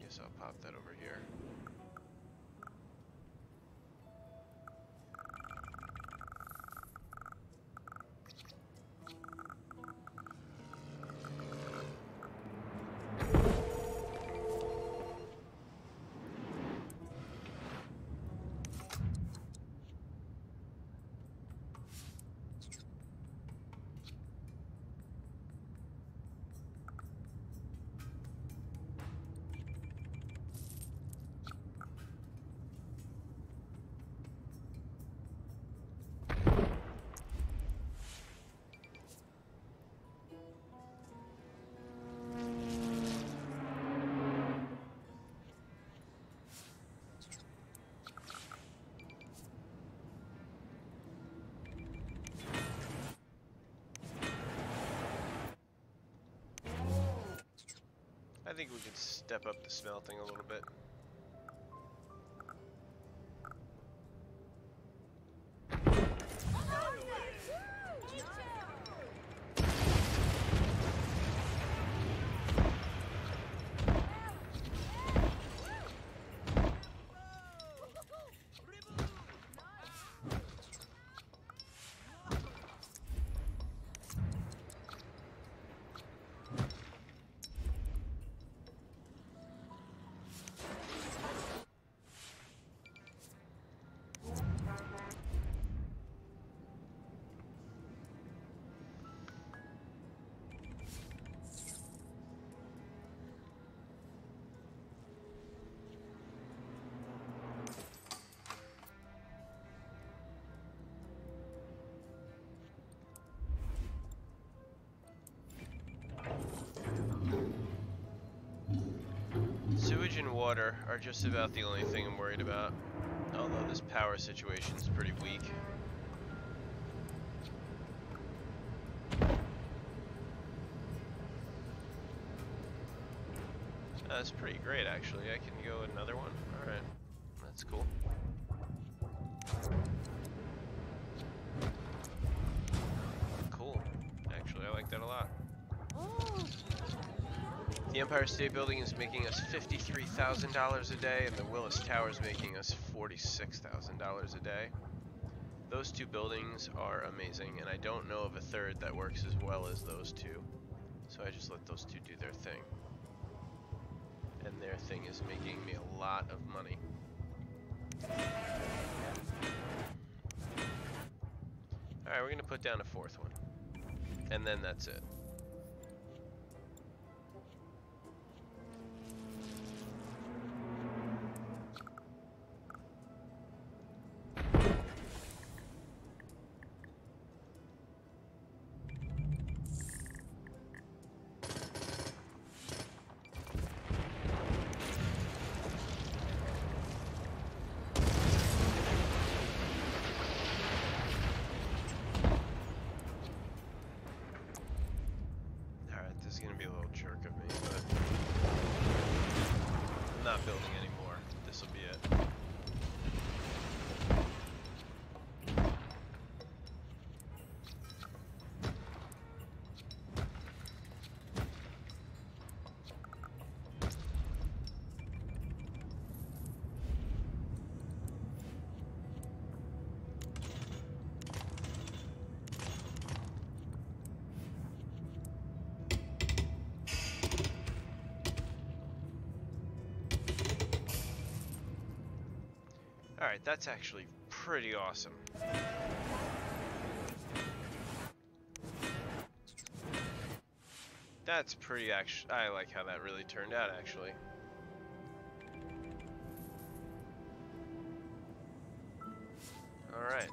Guess I'll pop that over here. I think we can step up the smelting a little bit. Sewage and water are just about the only thing I'm worried about, although this power situation is pretty weak. That's pretty great, actually. I can go another one. Alright, that's cool. Cool. Actually, I like that a lot. The Empire State Building is making us $53,000 a day, and the Willis Tower is making us $46,000 a day. Those two buildings are amazing, and I don't know of a third that works as well as those two. So I just let those two do their thing. And their thing is making me a lot of money. Alright, we're going to put down a fourth one. And then that's it. This is going to be a little jerk of me, but I'm not building anymore. This will be it. Alright, that's actually pretty awesome. That's pretty I like how that really turned out, actually. Alright.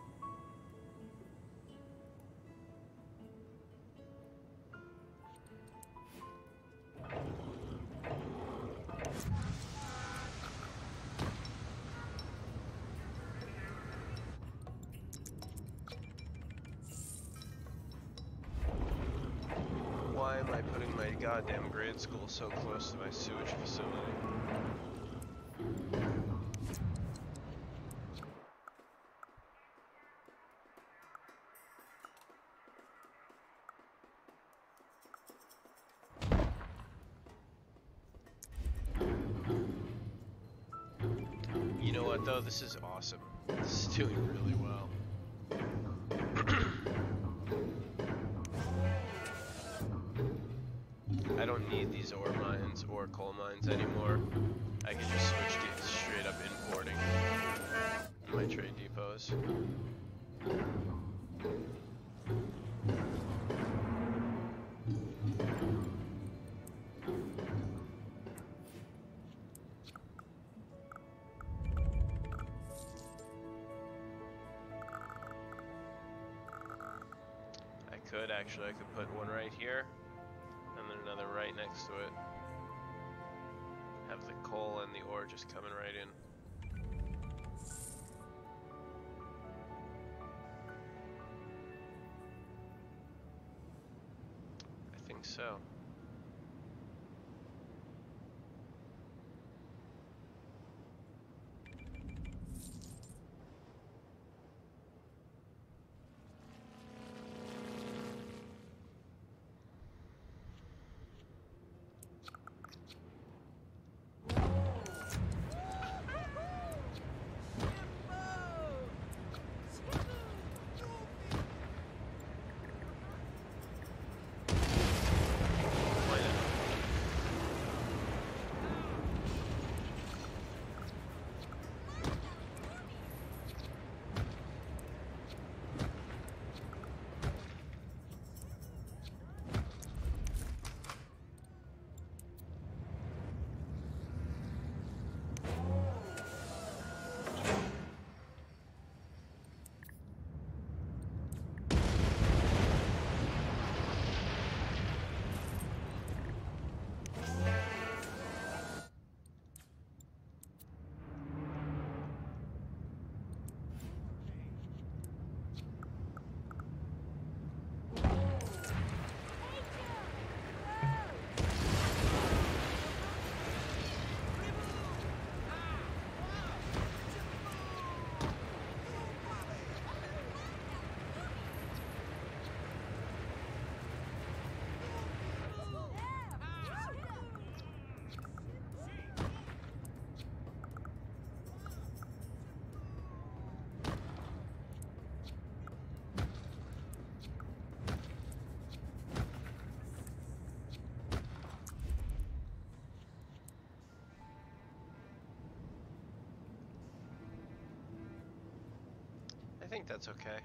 Why am I putting my goddamn grade school so close to my sewage facility? You know what though, this is awesome. This is doing really well. I don't need these ore mines or coal mines anymore. I can just switch to straight up importing my trade depots. Actually, I could put one right here, and then another right next to it. Have the coal and the ore just coming right in. I think so. I think that's okay.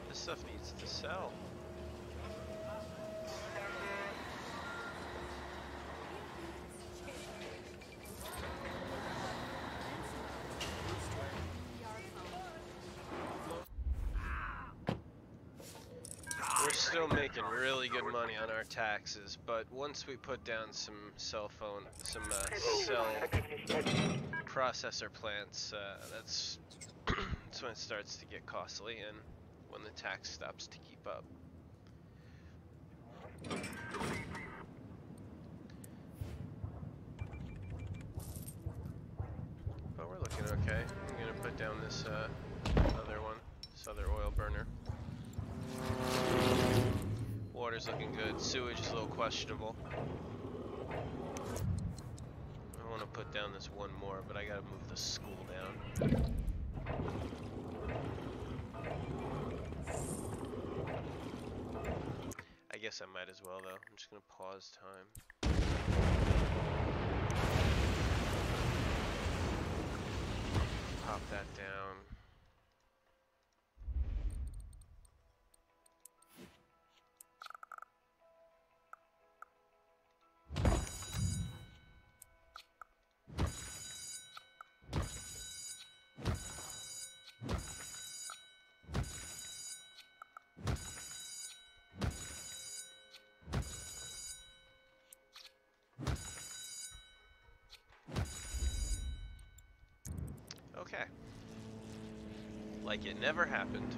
This stuff needs to sell. We're still making really good money on our taxes, but once we put down some cell processor plants, that's when it starts to get costly and when the tax stops to keep up. But we're looking okay. I'm gonna put down this this other oil burner. Water's looking good. Sewage is a little questionable. I want to put down this one more, but I gotta move the school down. I guess I might as well though. I'm just gonna pause time. Pop that down. Okay. Like it never happened.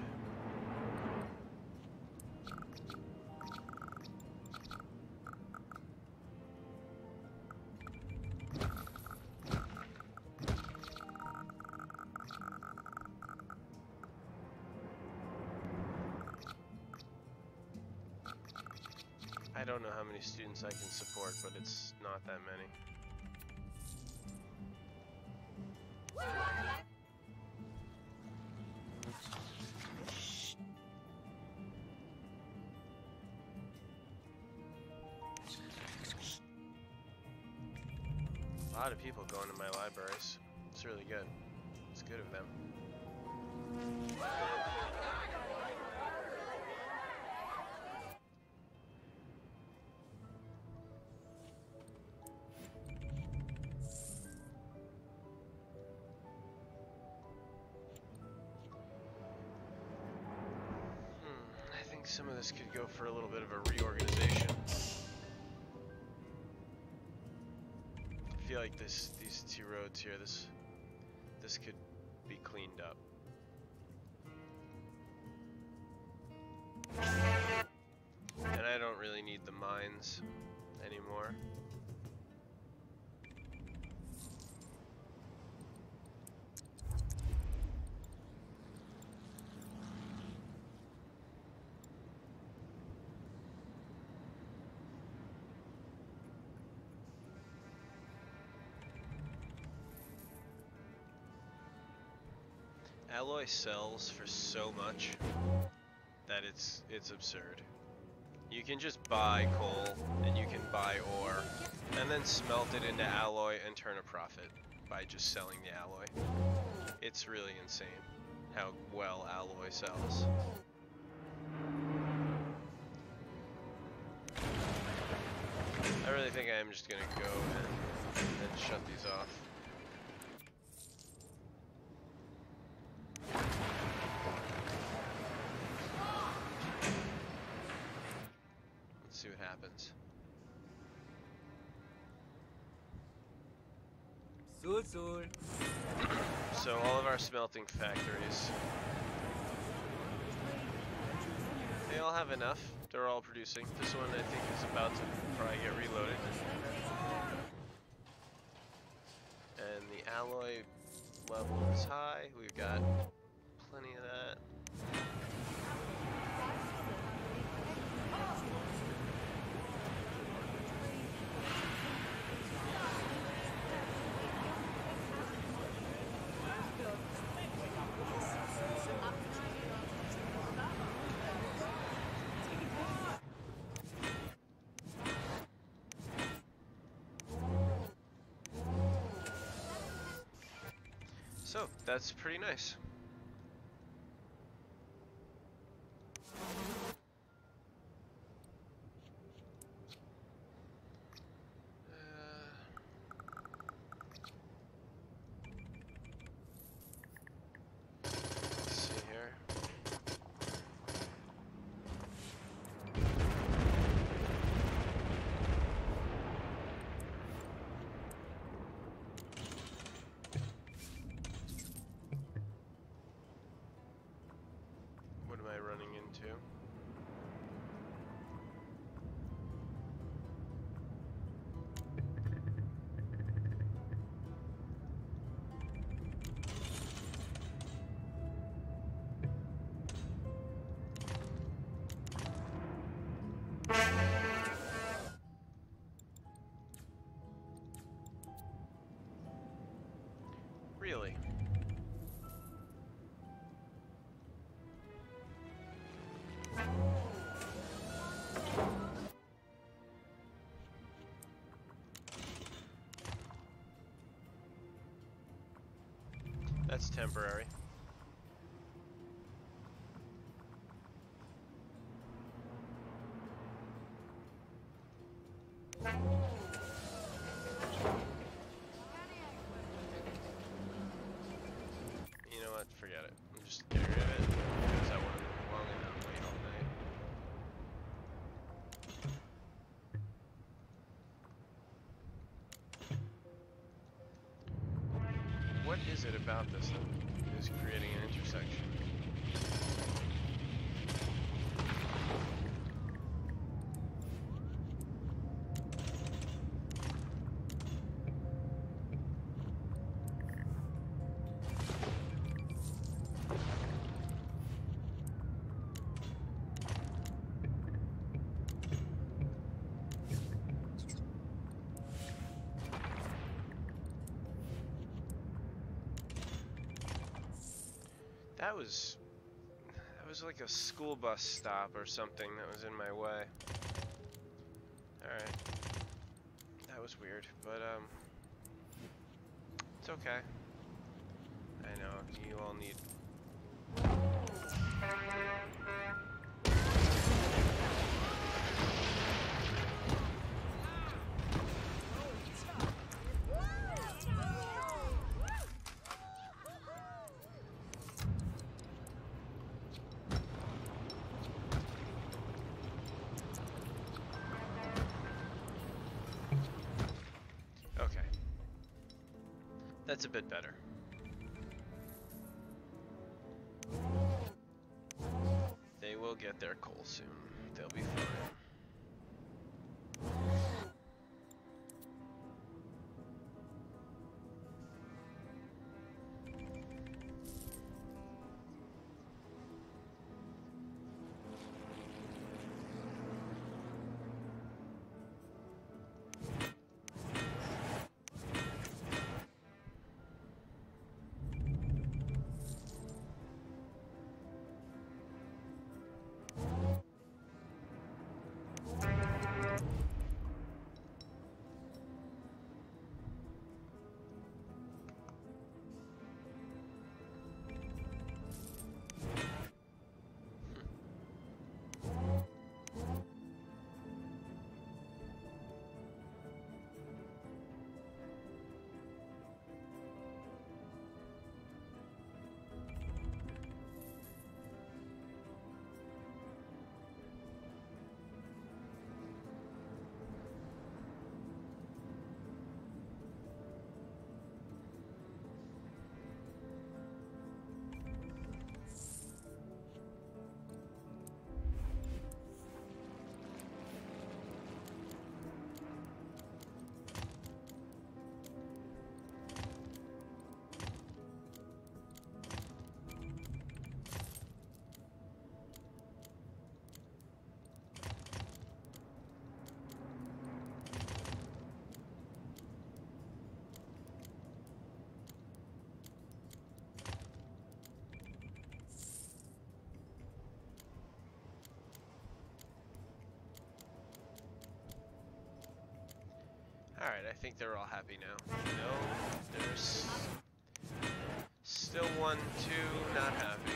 I don't know how many students I can support, but it's not that many. A lot of people going to my libraries. It's really good. It's good of them. I think some of this could go for a little bit of a reorganization. I feel like these two roads here, this could be cleaned up. And I don't really need the mines anymore. Alloy sells for so much that it's absurd. You can just buy coal and you can buy ore and then smelt it into alloy and turn a profit by just selling the alloy. It's really insane how well alloy sells. I really think I am just gonna go and shut these off. happens. Soon. So all of our smelting factories, they all have enough. They're all producing. This one I think is about to probably get reloaded. And the alloy level is high. We've got plenty of that. So that's pretty nice. Let's see here. What am I running into? Really? That's temporary. You know what? Forget it. I'm just getting rid of it because I want to long enough wait all night. What is it about this that is creating an intersection? That was like a school bus stop or something that was in my way. Alright. That was weird, but it's okay. I know, you all need... Okay. That's a bit better. They will get their coal soon. They'll be fine. think they're all happy now. No, there's still 1, 2 not happy.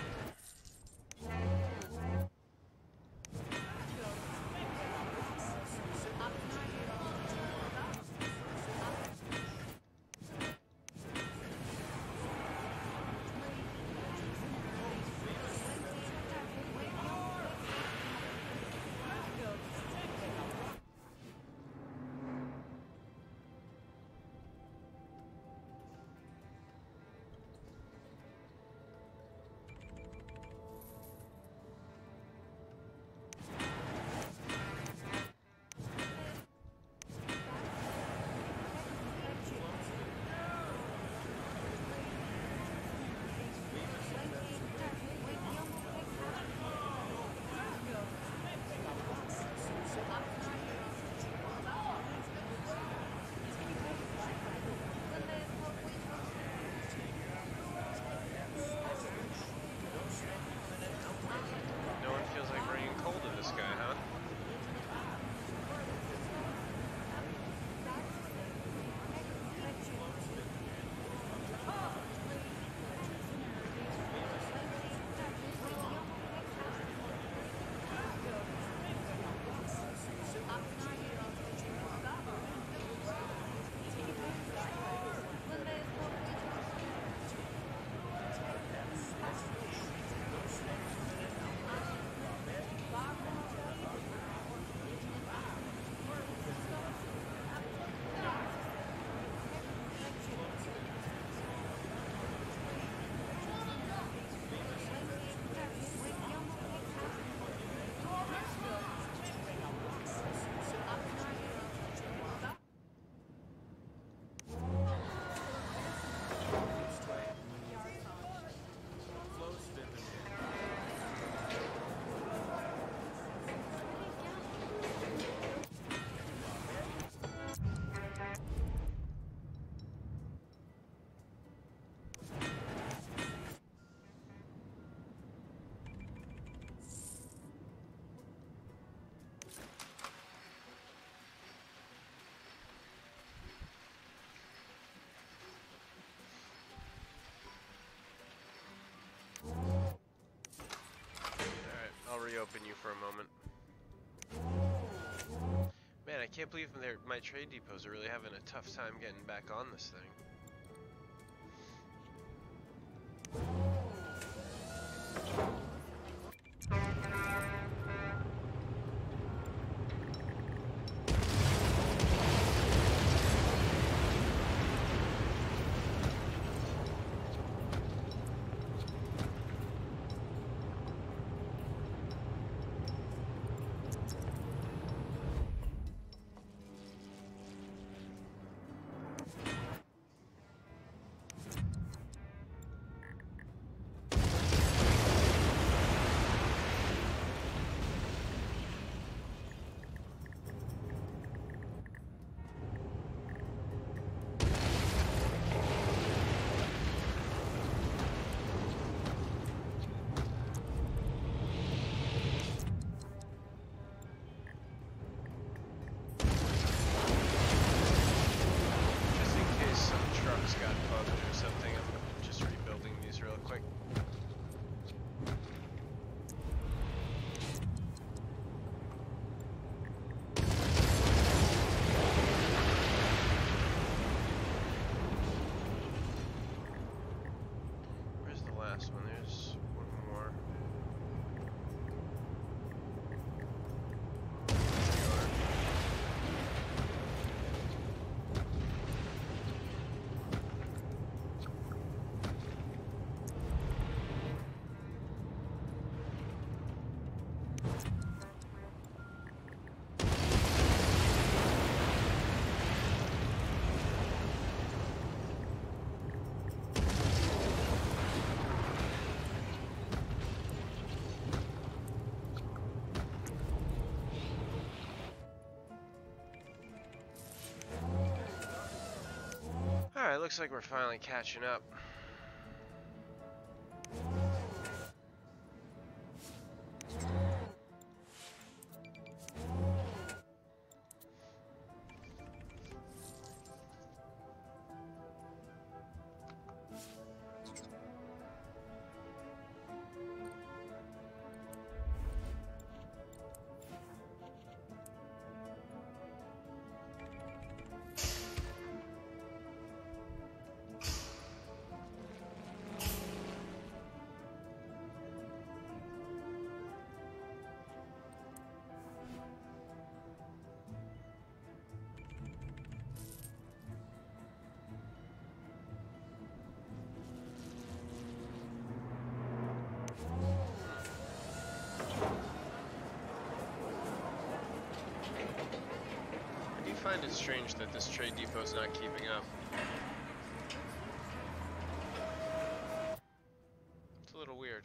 Reopen you for a moment. Man, I can't believe my trade depots are really having a tough time getting back on this thing. Alright, looks like we're finally catching up. find it strange that this trade depot's not keeping up. It's a little weird.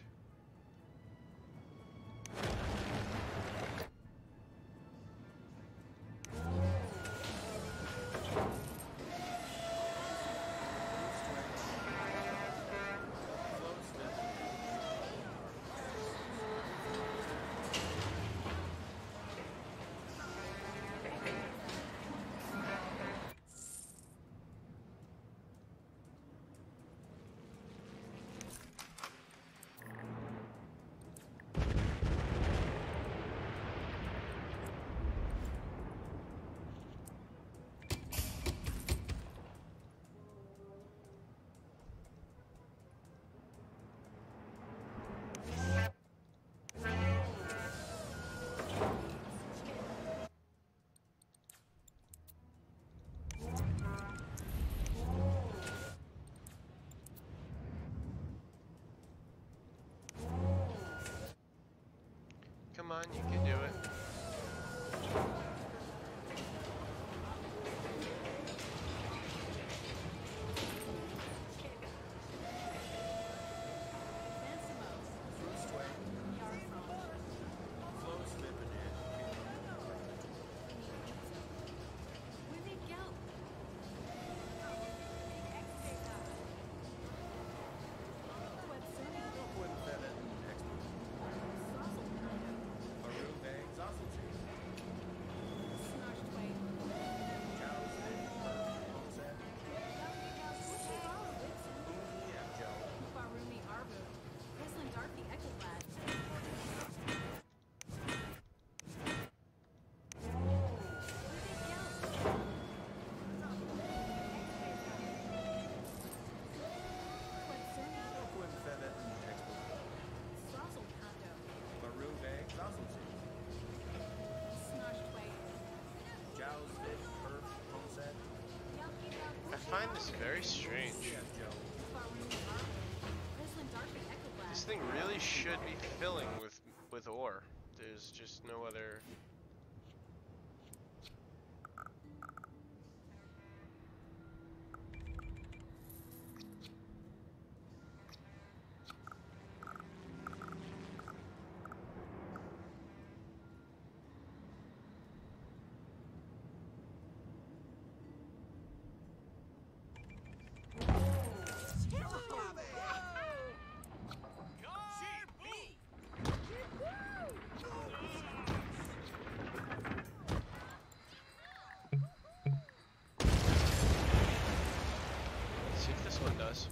Come on, you can do it. I find this very strange. This thing really should be filling with ore. There's just no other. Does.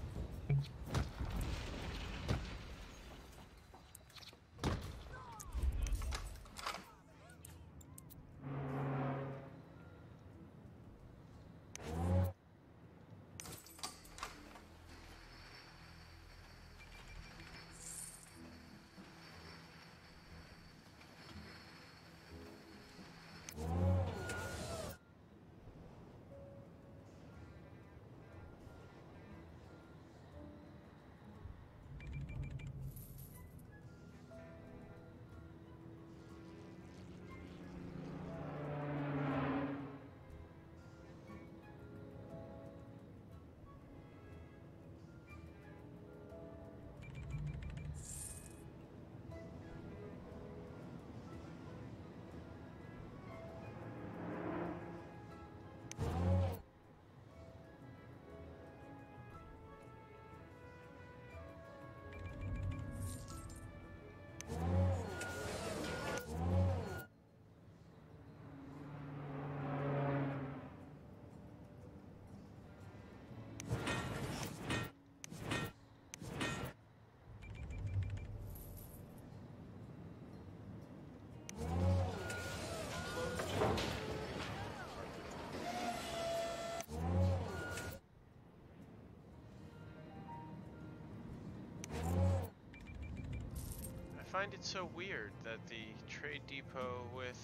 I find it so weird that the trade depot with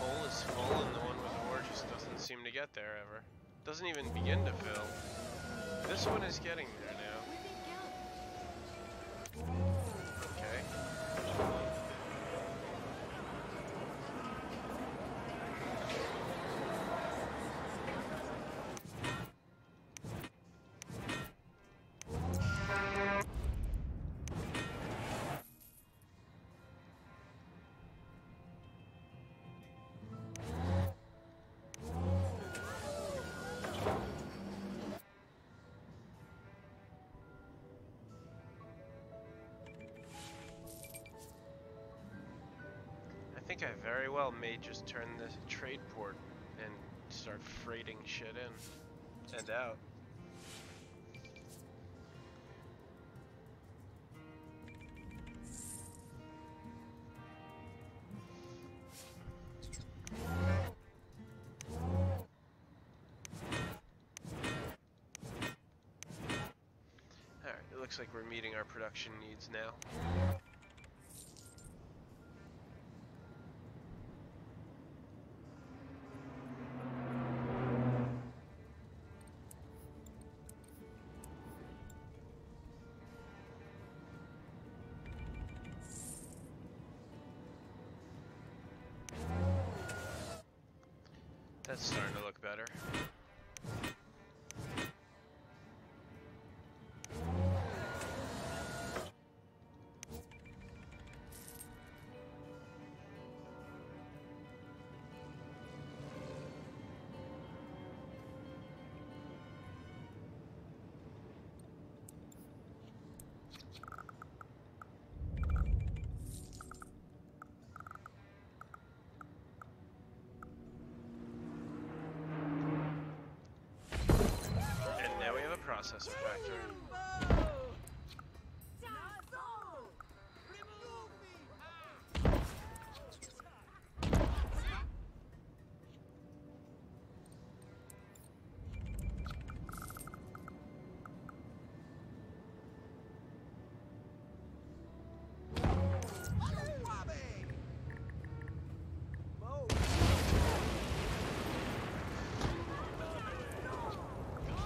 coal is full and the one with ore just doesn't seem to get there ever. Doesn't even begin to fill. This one is getting there now. Okay. think I very well may just turn the trade port and start freighting shit in and out. Alright, it looks like we're meeting our production needs now. That's starting to look better. Processor factory.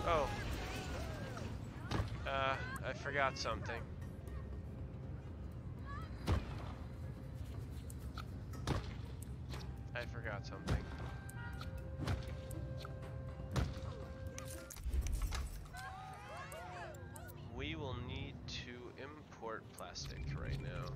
Oh. I forgot something. I forgot something. We will need to import plastic right now.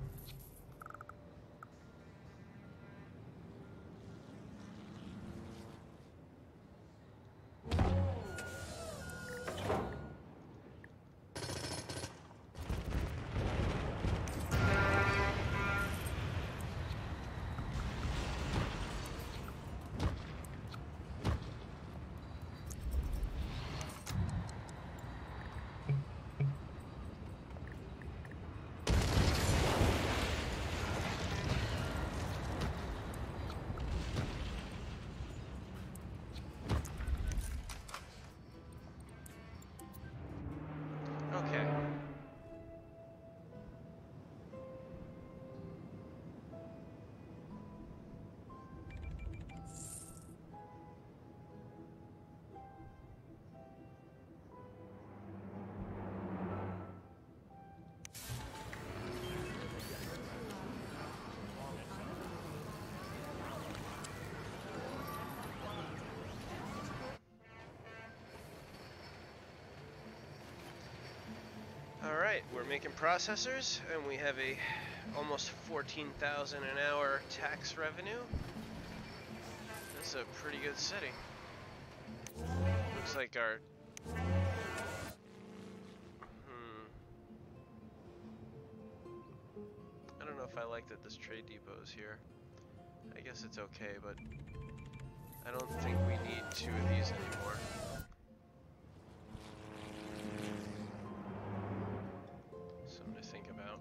Okay. Alright, we're making processors, and we have a almost 14,000 an hour tax revenue. This is a pretty good city. Looks like our... I don't know if I like that this trade depot is here. I guess it's okay, but I don't think we need 2 of these anymore. Something to think about.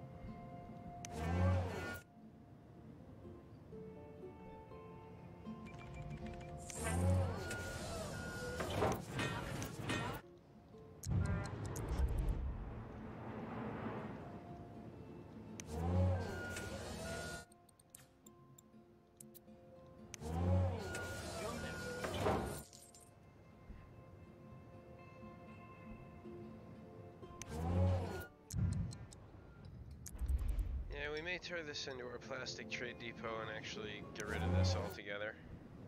Yeah, we may turn this into our plastic trade depot and actually get rid of this altogether.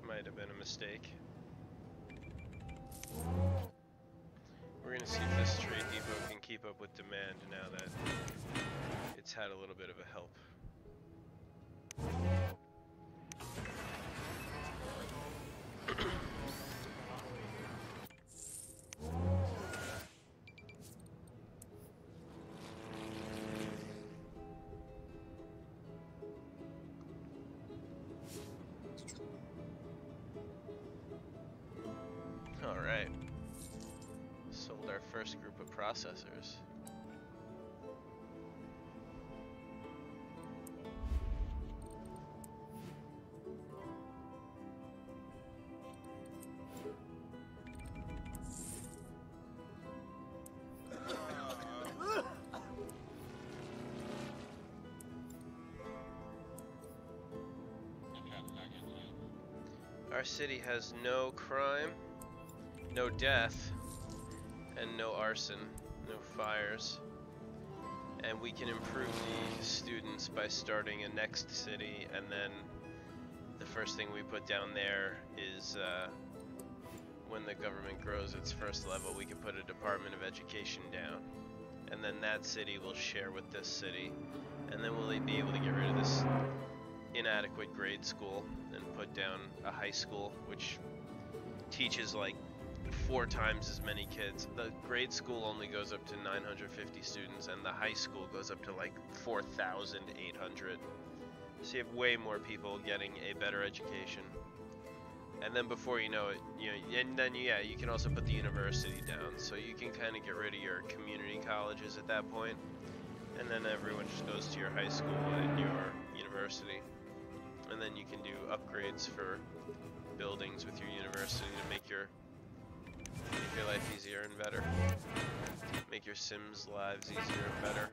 Might have been a mistake. We're gonna see if this trade depot can keep up with demand now that it's had a little bit of a help. first group of processors. Our city has no crime, no death, and no arson, no fires. And we can improve the students by starting a next city, and then the first thing we put down there is when the government grows its first level, we can put a Department of Education down. And then that city will share with this city. And then we'll be able to get rid of this inadequate grade school and put down a high school which teaches like 4 times as many kids. The grade school only goes up to 950 students, and the high school goes up to like 4,800. So you have way more people getting a better education. And then before you know it, and then yeah, you can also put the university down. So you can kind of get rid of your community colleges at that point, and then everyone just goes to your high school and your university. And then you can do upgrades for buildings with your university to make your life easier and better. Make your Sims' lives easier and better.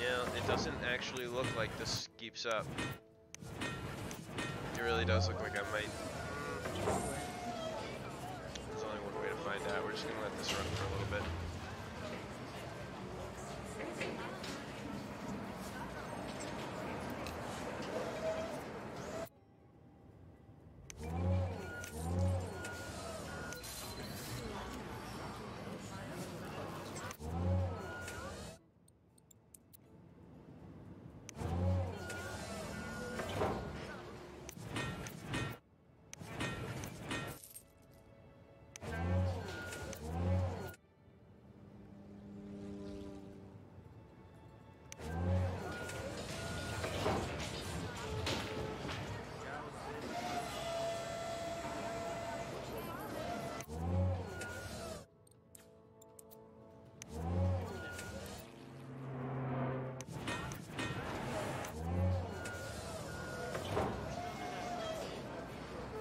Yeah, it doesn't actually look like this keeps up. It really does look like I might. There's only one way to find out. We're just gonna let this run for a little bit.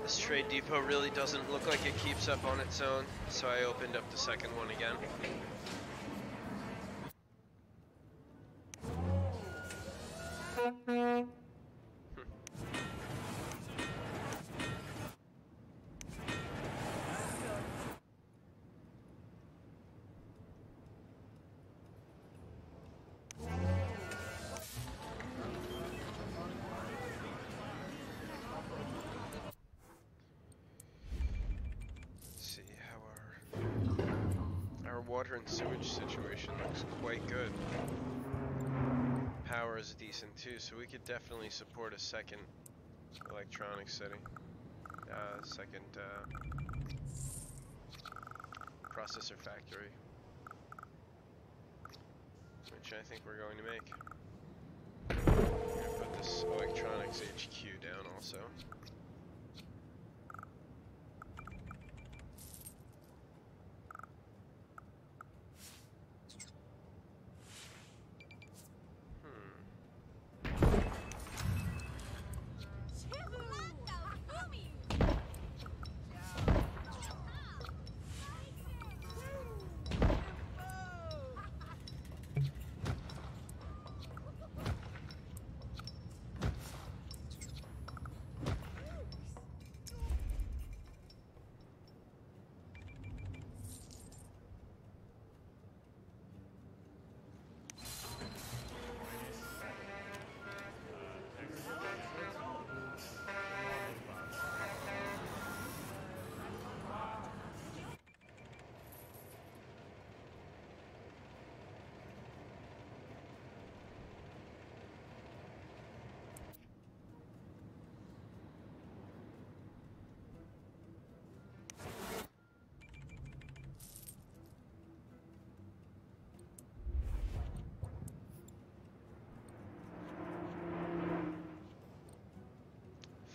This trade depot really doesn't look like it keeps up on its own, so I opened up the second one again. Water and sewage situation looks quite good. Power is decent too, so we could definitely support a second electronics city. Second processor factory, which I think we're going to make. I'm going to put this electronics HQ down also.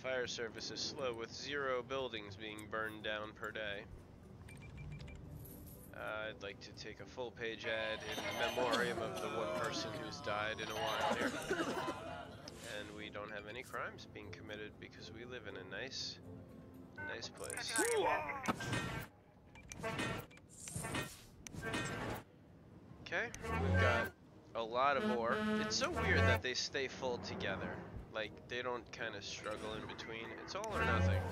Fire service is slow, with 0 buildings being burned down per day. I'd like to take a full-page ad in memoriam of the one person who's died in a while here. And we don't have any crimes being committed because we live in a nice place. Okay, we've got a lot of ore. It's so weird that they stay full together. Like, they don't kind of struggle in between. It's all or nothing.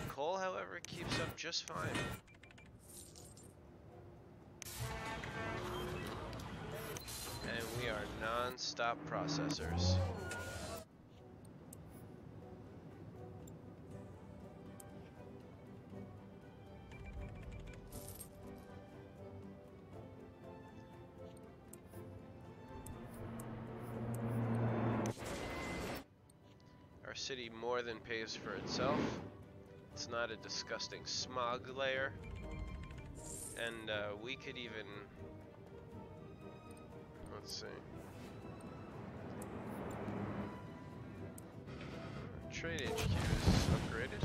Coal, however, keeps up just fine. And we are non-stop processors. Our city more than pays for itself. It's not a disgusting smog layer. And we could even... Let's see. Trade HQ is upgraded.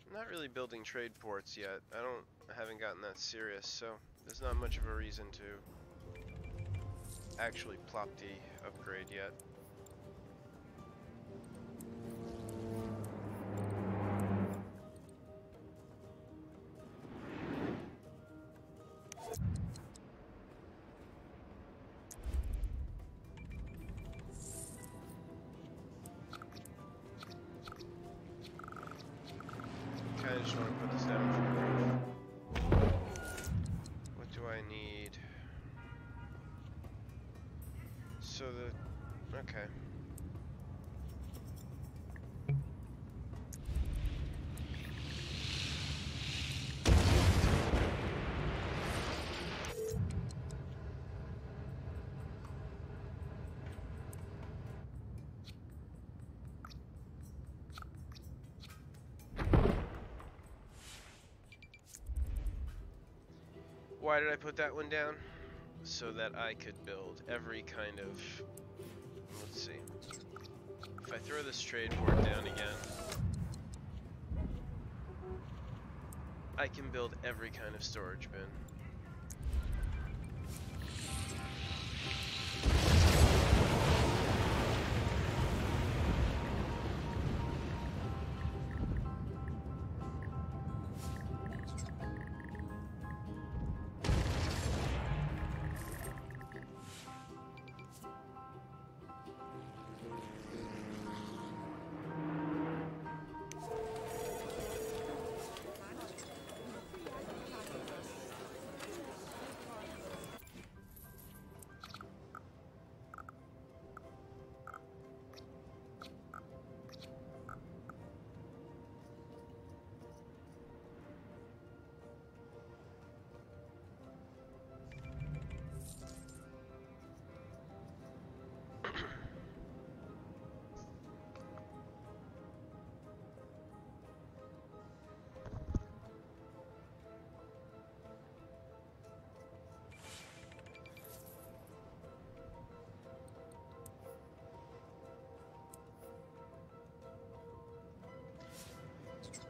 I'm not really building trade ports yet. I haven't gotten that serious, so there's not much of a reason to actually plop the upgrade yet. I just want to put this down for proof. What do I need? So okay. Why did I put that one down? So that I could build every kind of... Let's see. If I throw this trade port down again, I can build every kind of storage bin.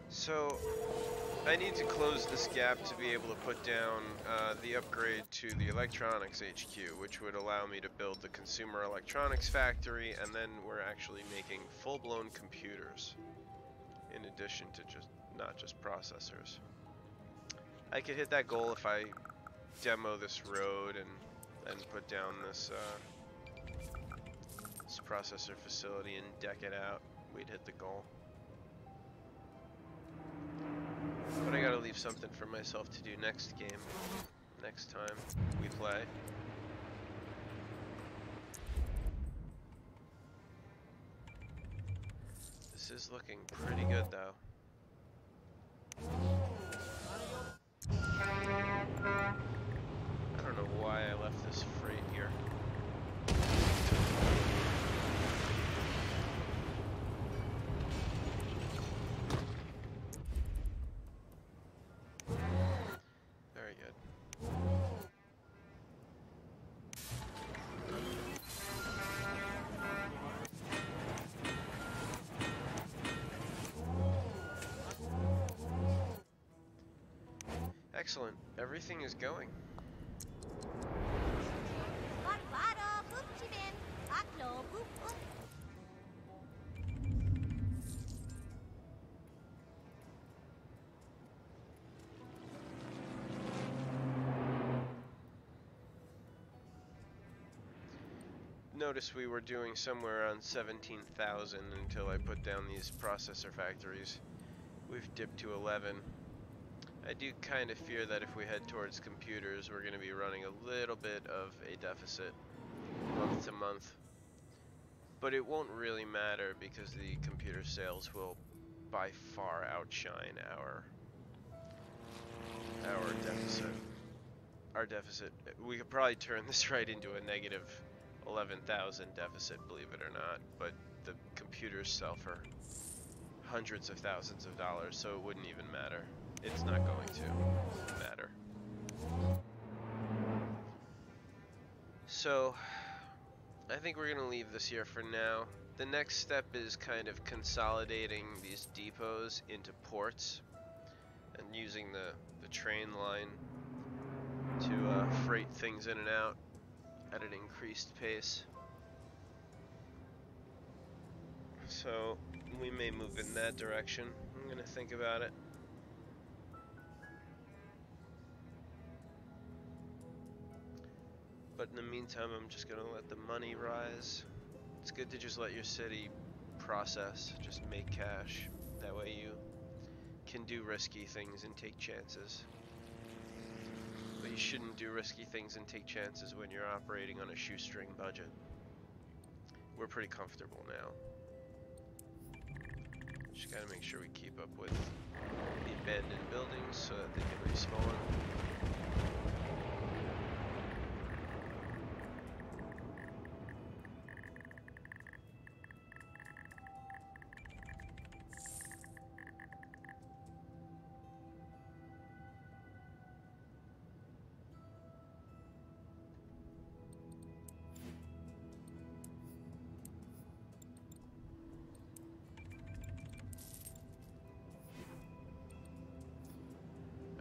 So, I need to close this gap to be able to put down the upgrade to the electronics HQ, which would allow me to build the consumer electronics factory, and then we're actually making full-blown computers, in addition to not just processors. I could hit that goal if I demo this road and put down this processor facility and deck it out. We'd hit the goal. But I gotta leave something for myself to do next game, next time we play. This is looking pretty good though. I don't know why I left this freight here. Excellent. Everything is going. Notice we were doing somewhere around 17,000 until I put down these processor factories. We've dipped to 11. I do kind of fear that if we head towards computers, we're going to be running a little bit of a deficit month to month. But it won't really matter because the computer sales will by far outshine our deficit. Our deficit, we could probably turn this right into a negative 11,000 deficit, believe it or not, but the computers sell for hundreds of thousands of dollars, so it wouldn't even matter. It's not going to matter. So, I think we're going to leave this here for now. The next step is kind of consolidating these depots into ports and using the train line to freight things in and out at an increased pace. So we may move in that direction. I'm gonna think about it. But in the meantime, I'm just gonna let the money rise. It's good to just let your city process, just make cash. That way you can do risky things and take chances. But you shouldn't do risky things and take chances when you're operating on a shoestring budget. We're pretty comfortable now. Just gotta make sure we keep up with the abandoned buildings so that they can respawn.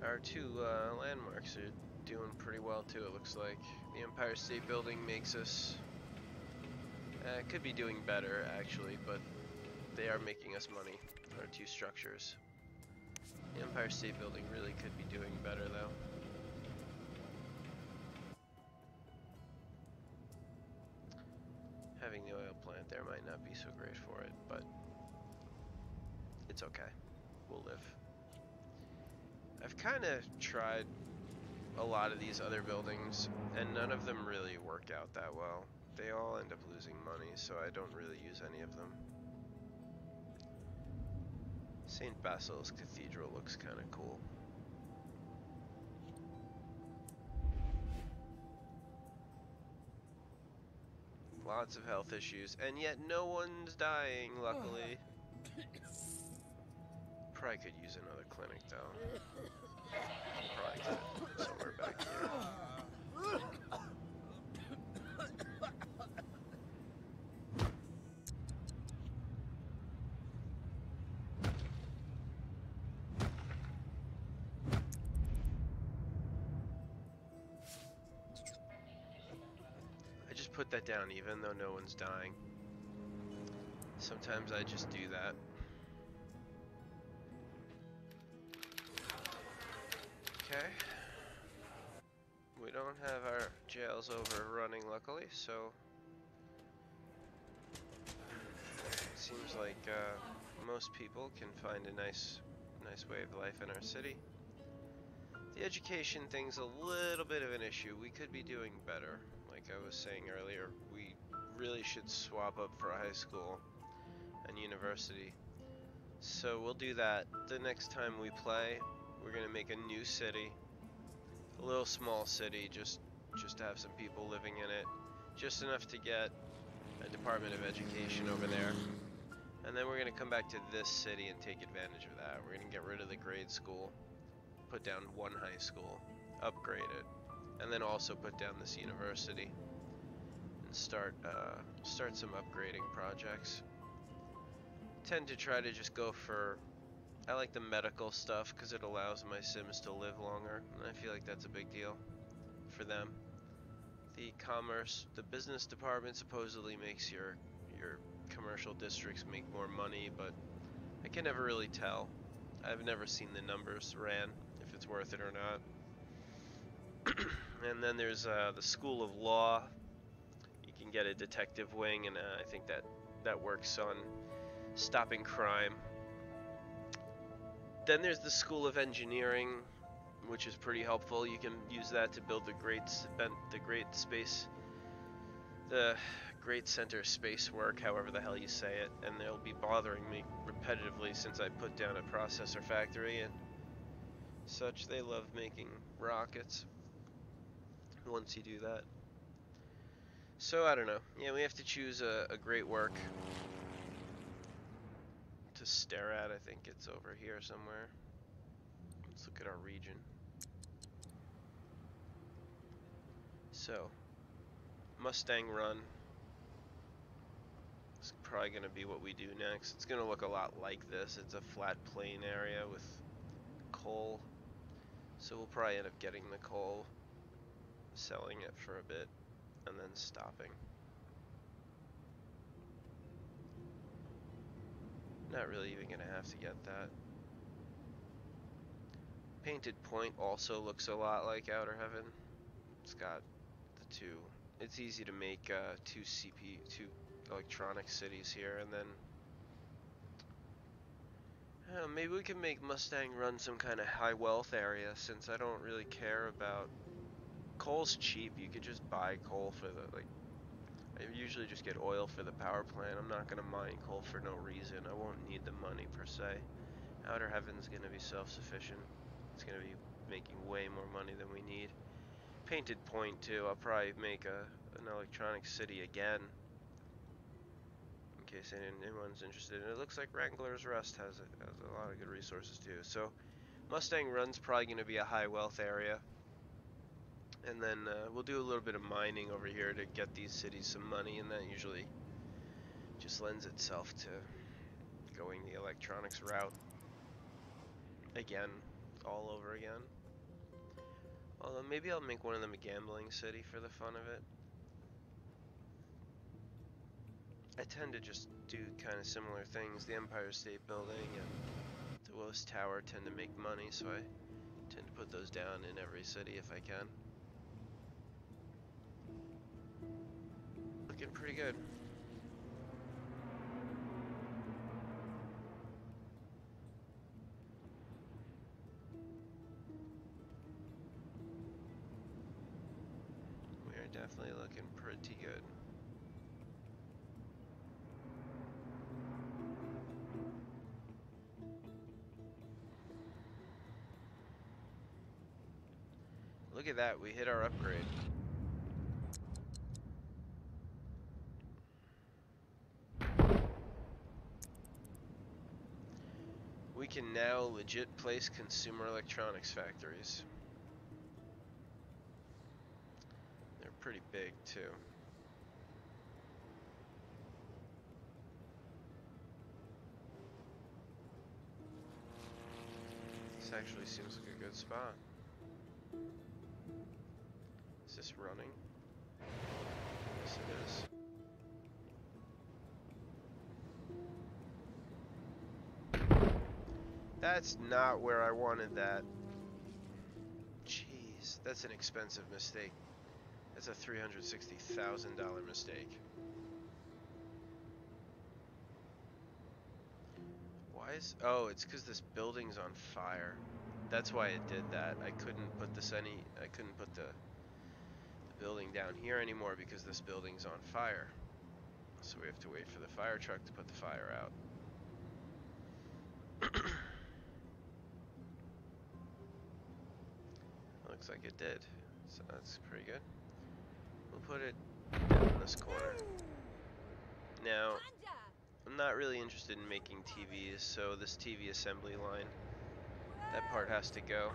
Our two landmarks are doing pretty well too, it looks like. The Empire State Building makes us... could be doing better actually, but they are making us money, our two structures. The Empire State Building really could be doing better though. Having the oil plant there might not be so great for it, but it's okay. We'll live. I've kind of tried a lot of these other buildings, and none of them really work out that well. They all end up losing money, so I don't really use any of them. St. Basil's Cathedral looks kind of cool. Lots of health issues, and yet no one's dying, luckily. Probably could use another clinic, though. Probably could, somewhere back here. I just put that down even though no one's dying. Sometimes I just do that. Okay. We don't have our jails overrunning, luckily, so it seems like most people can find a nice way of life in our city. The education thing's a little bit of an issue. We could be doing better. Like I was saying earlier, we really should swap up for a high school and university. So we'll do that the next time we play. We're gonna make a new city, a little small city, just to have some people living in it, just enough to get a Department of Education over there. And then we're gonna come back to this city and take advantage of that. We're gonna get rid of the grade school, put down one high school, upgrade it, and then also put down this university and start some upgrading projects. Tend to try to just go for I like the medical stuff because it allows my Sims to live longer, and I feel like that's a big deal for them. The business department supposedly makes your commercial districts make more money, but I can never really tell. I've never seen the numbers ran, if it's worth it or not. And then there's the School of Law. You can get a detective wing, and I think that works on stopping crime. Then there's the School of Engineering, which is pretty helpful. You can use that to build the Great Center Space Work, however the hell you say it, and they'll be bothering me repetitively since I put down a processor factory and such. They love making rockets once you do that. So I don't know. Yeah, we have to choose a great work to stare at. I think it's over here somewhere. Let's look at our region. So, Mustang Run is probably going to be what we do next. It's going to look a lot like this. It's a flat plain area with coal. So we'll probably end up getting the coal, selling it for a bit, and then stopping. Not really even going to have to get that. Painted Point also looks a lot like Outer Heaven. It's got the two. It's easy to make two electronic cities here, and then maybe we can make Mustang Run some kind of high wealth area, since I don't really care about coal's cheap. You could just buy coal for the I usually just get oil for the power plant. I'm not gonna mine coal for no reason. I won't need the money per se. Outer Heaven's gonna be self-sufficient. It's gonna be making way more money than we need. Painted Point too. I'll probably make an electronic city again, in case anyone's interested. And it looks like Wrangler's Rest has a lot of good resources too. So Mustang Run's probably gonna be a high wealth area. And then we'll do a little bit of mining over here to get these cities some money, and that usually just lends itself to going the electronics route again, all over again. Although maybe I'll make one of them a gambling city for the fun of it. I tend to just do kind of similar things. The Empire State Building and the Willis Tower tend to make money, so I tend to put those down in every city if I can. Looking pretty good. We are definitely looking pretty good. Look at that, we hit our upgrade. We can now legit place consumer electronics factories. They're pretty big too. This actually seems like a good spot. Is this running? Yes, it is. That's not where I wanted that. Jeez, that's an expensive mistake. That's a $360,000 mistake. Why is... Oh, it's because this building's on fire. That's why it did that. I couldn't put the building down here anymore because this building's on fire. So we have to wait for the fire truck to put the fire out. Looks like it did. So that's pretty good. We'll put it down in this corner. Now, I'm not really interested in making TVs, so this TV assembly line, that part has to go,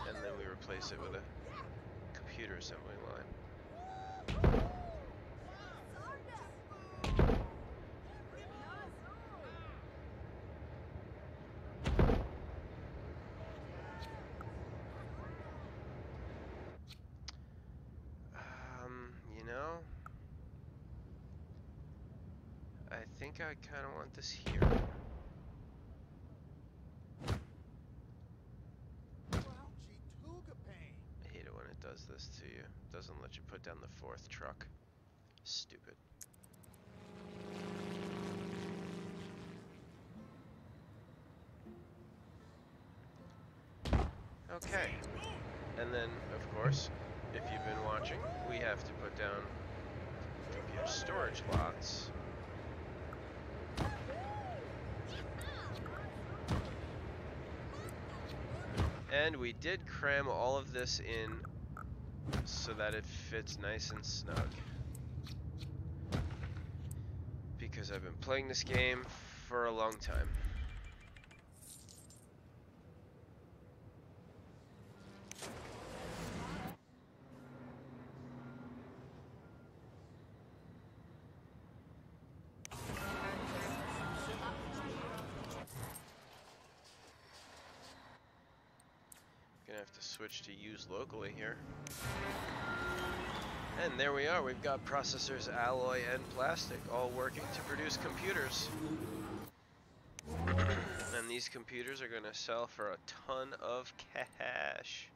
and then we replace it with a computer assembly line. think I kind of want this here. I hate it when it does this to you. It doesn't let you put down the fourth truck. Stupid. Okay. And then, of course, if you've been watching, we have to put down computer storage lots. And we did cram all of this in so that it fits nice and snug. Because I've been playing this game for a long time. Gonna have to switch to use locally here. And there we are, we've got processors, alloy, and plastic all working to produce computers. And these computers are gonna sell for a ton of cash.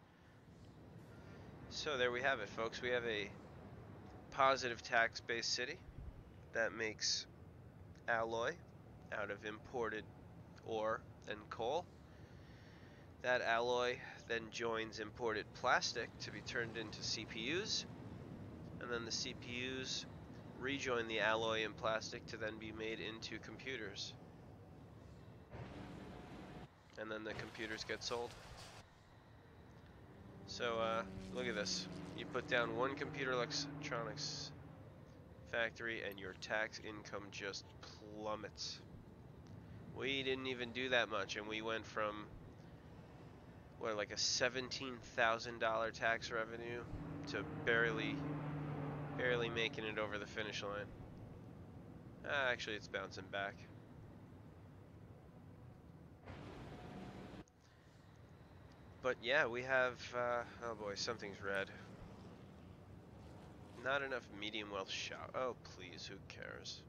So there we have it, folks. We have a positive tax-based city that makes alloy out of imported ore and coal. That alloy then joins imported plastic to be turned into CPUs, and then the CPUs rejoin the alloy and plastic to then be made into computers. And then the computers get sold. So look at this. You put down one computer electronics factory and your tax income just plummets. We didn't even do that much, and we went from what, like a $17,000 tax revenue to barely making it over the finish line. Actually, it's bouncing back. But yeah, we have, oh boy, something's red. Not enough medium wealth shop. Oh, please, who cares?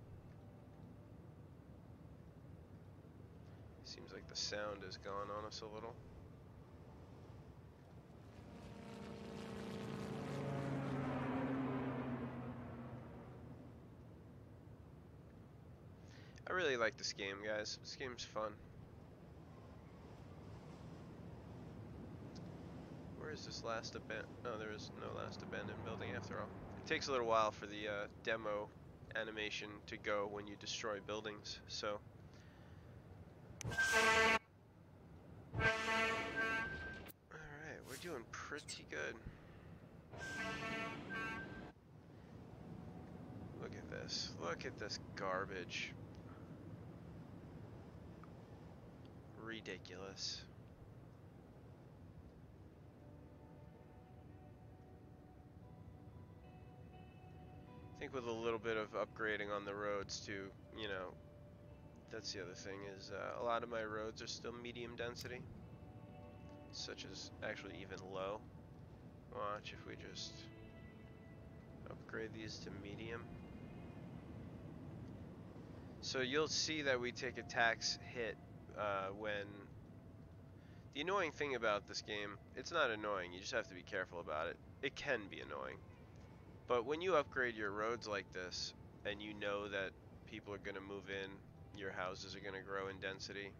Seems like the sound has gone on us a little. I really like this game, guys. This game's fun. Where is this last abandoned? Oh, there is no last abandoned building after all. It takes a little while for the demo animation to go when you destroy buildings, so. Alright, we're doing pretty good. Look at this. Look at this garbage. Ridiculous. I think with a little bit of upgrading on the roads too, you know, that's the other thing is a lot of my roads are still medium density, such as actually even low. Watch if we just upgrade these to medium. So you'll see that we take a tax hit when... The annoying thing about this game, it's not annoying, you just have to be careful about it. It can be annoying. But when you upgrade your roads like this, and you know that people are going to move in, your houses are going to grow in density,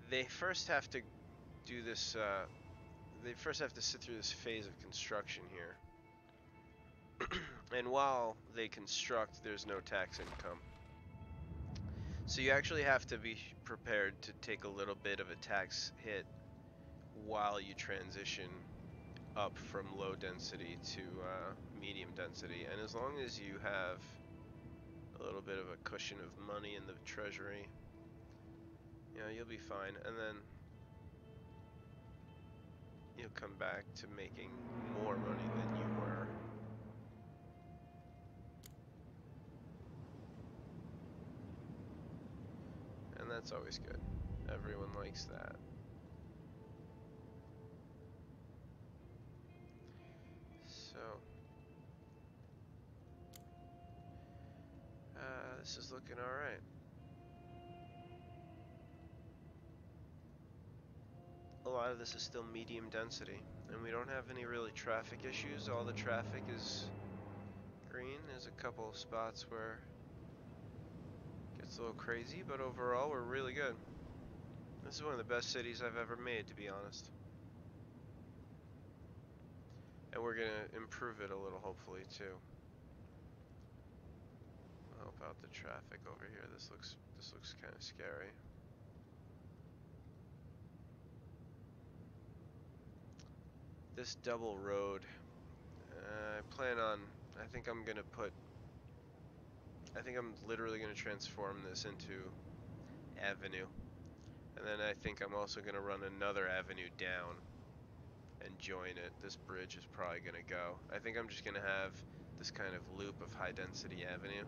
they first have to do this, they first have to sit through this phase of construction here. And while they construct, there's no tax income. So you actually have to be prepared to take a little bit of a tax hit while you transition up from low density to medium density. And as long as you have a little bit of a cushion of money in the treasury, you know, you'll be fine. And then you'll come back to making more money than you were. And that's always good. Everyone likes that. So, this is looking alright. A lot of this is still medium density, and we don't have any really traffic issues. All the traffic is green. There's a couple of spots where it gets a little crazy, but overall we're really good. This is one of the best cities I've ever made, to be honest. And we're gonna improve it a little, hopefully, too. Help out the traffic over here. This looks kind of scary. This double road, I think I'm literally gonna transform this into avenue. And then I think I'm also gonna run another avenue down and join it. This bridge is probably gonna go. I think I'm just gonna have this kind of loop of high density avenue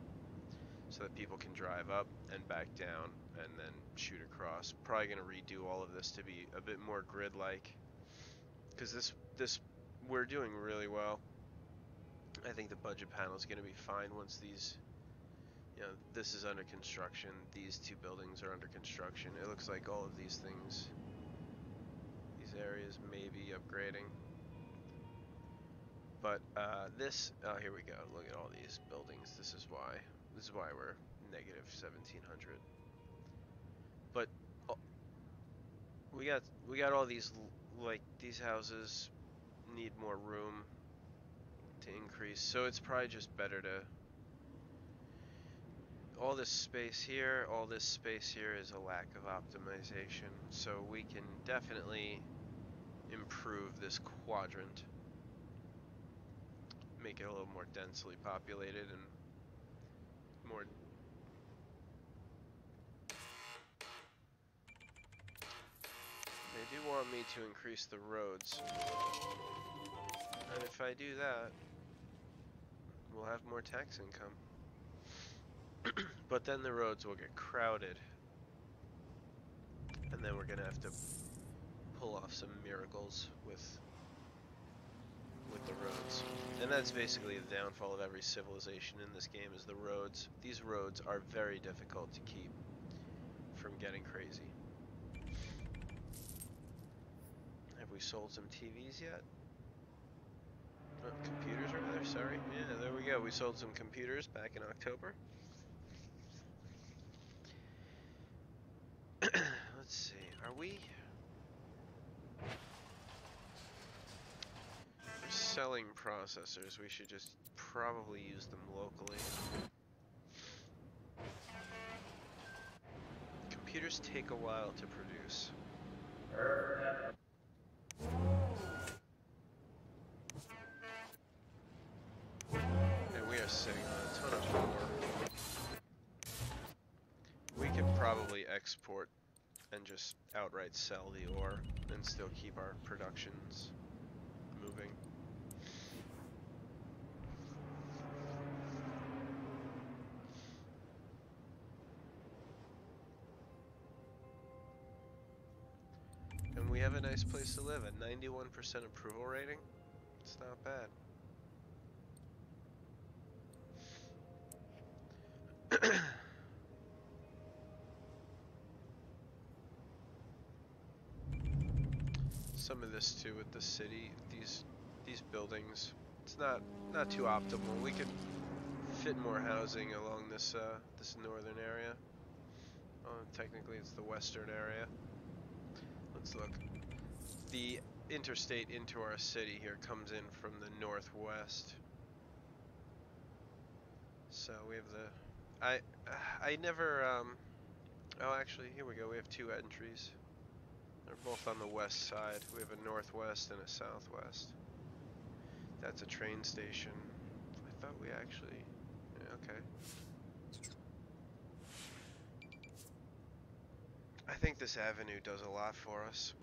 so that people can drive up and back down and then shoot across. Probably gonna redo all of this to be a bit more grid-like, because this we're doing really well. I think the budget panel is gonna be fine once these, you know, this is under construction. These two buildings are under construction. It looks like all of these things, these areas may be upgrading. But oh, here we go. Look at all these buildings. This is why we're negative 1,700. But we got all these, like, these houses need more room to increase. So it's probably just better to, all this space here is a lack of optimization. So we can definitely improve this quadrant, make it a little more densely populated and more. They do want me to increase the roads, and if I do that, we'll have more tax income. But then the roads will get crowded, and then we're gonna have to pull off some miracles with the roads. And that's basically the downfall of every civilization in this game, is the roads. These roads are very difficult to keep from getting crazy. Have we sold some TVs yet? Oh, computers over there, sorry. Yeah, there we go. We sold some computers back in October. Let's see, are we... We're selling processors. We should just probably use them locally. Computers take a while to produce. And we are sitting on a ton of ore. We could probably export and just outright sell the ore and still keep our productions moving. And we have a nice place to live. At 91% approval rating, it's not bad. Some of this too with the city, these buildings, it's not too optimal. We could fit more housing along this this northern area. Technically it's the western area. Let's look. The interstate into our city here comes in from the northwest. So we have the, I never, oh actually, here we go, we have two entries. They're both on the west side. We have a northwest and a southwest. That's a train station. I thought we actually, yeah, okay. I think this avenue does a lot for us.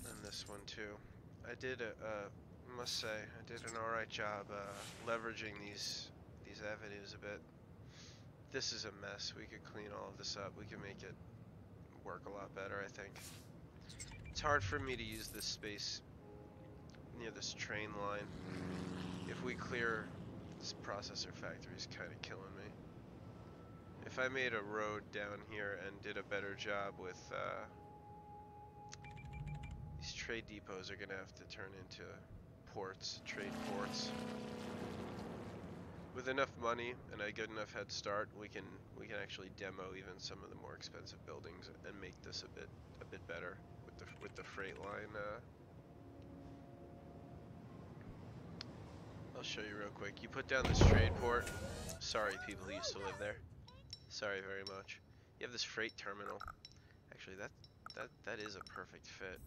And this one too. I did must say, I did an alright job leveraging these avenues a bit. This is a mess. We could clean all of this up. We could make it work a lot better, I think. It's hard for me to use this space near this train line. If we clear this processor factory, is kind of killing me. If I made a road down here and did a better job with these trade depots are gonna have to turn into ports, trade ports. With enough money and a good enough head start, we can actually demo even some of the more expensive buildings and make this a bit better with the freight line. I'll show you real quick. You put down this trade port. Sorry, people who used to live there. Sorry very much. You have this freight terminal. Actually, that is a perfect fit.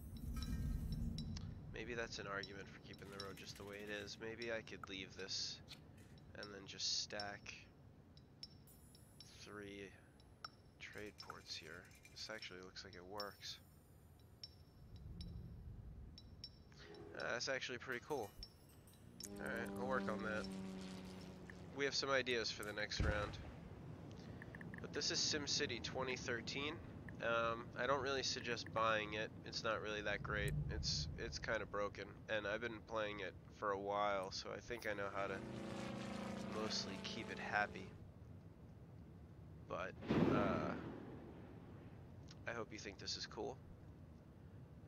Maybe that's an argument for keeping the road just the way it is. Maybe I could leave this and then just stack 3 trade ports here. This actually looks like it works. That's actually pretty cool. Alright, I'll work on that. We have some ideas for the next round. But this is SimCity 2013. I don't really suggest buying it. It's not really that great. It's kind of broken, and I've been playing it for a while, so I think I know how to mostly keep it happy. But I hope you think this is cool,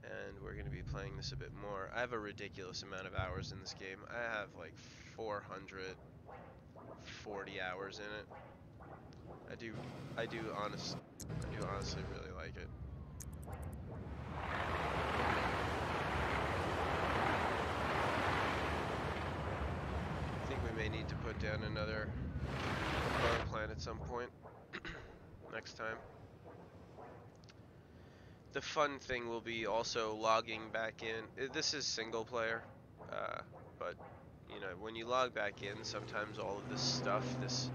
and we're going to be playing this a bit more. I have a ridiculous amount of hours in this game. I have like 440 hours in it. I do honestly really like it. I think we may need to put down another Powerplant at some point next time. The fun thing will be also logging back in. This is single player, but you know, when you log back in, sometimes all of this stuff, this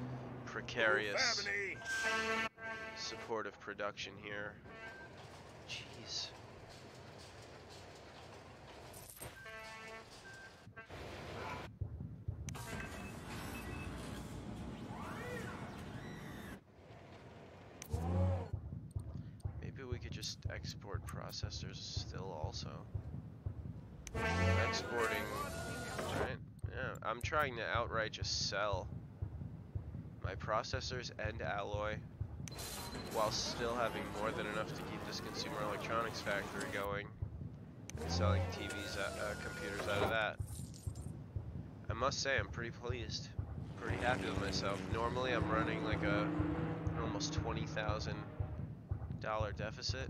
precarious supportive production here. Jeez. Maybe we could just export processors still also. Exporting, right? Yeah, I'm trying to outright just sell my processors and alloy while still having more than enough to keep this consumer electronics factory going and selling TVs, computers out of that. I must say I'm pretty pleased, pretty happy with myself. Normally I'm running like an almost $20,000 deficit,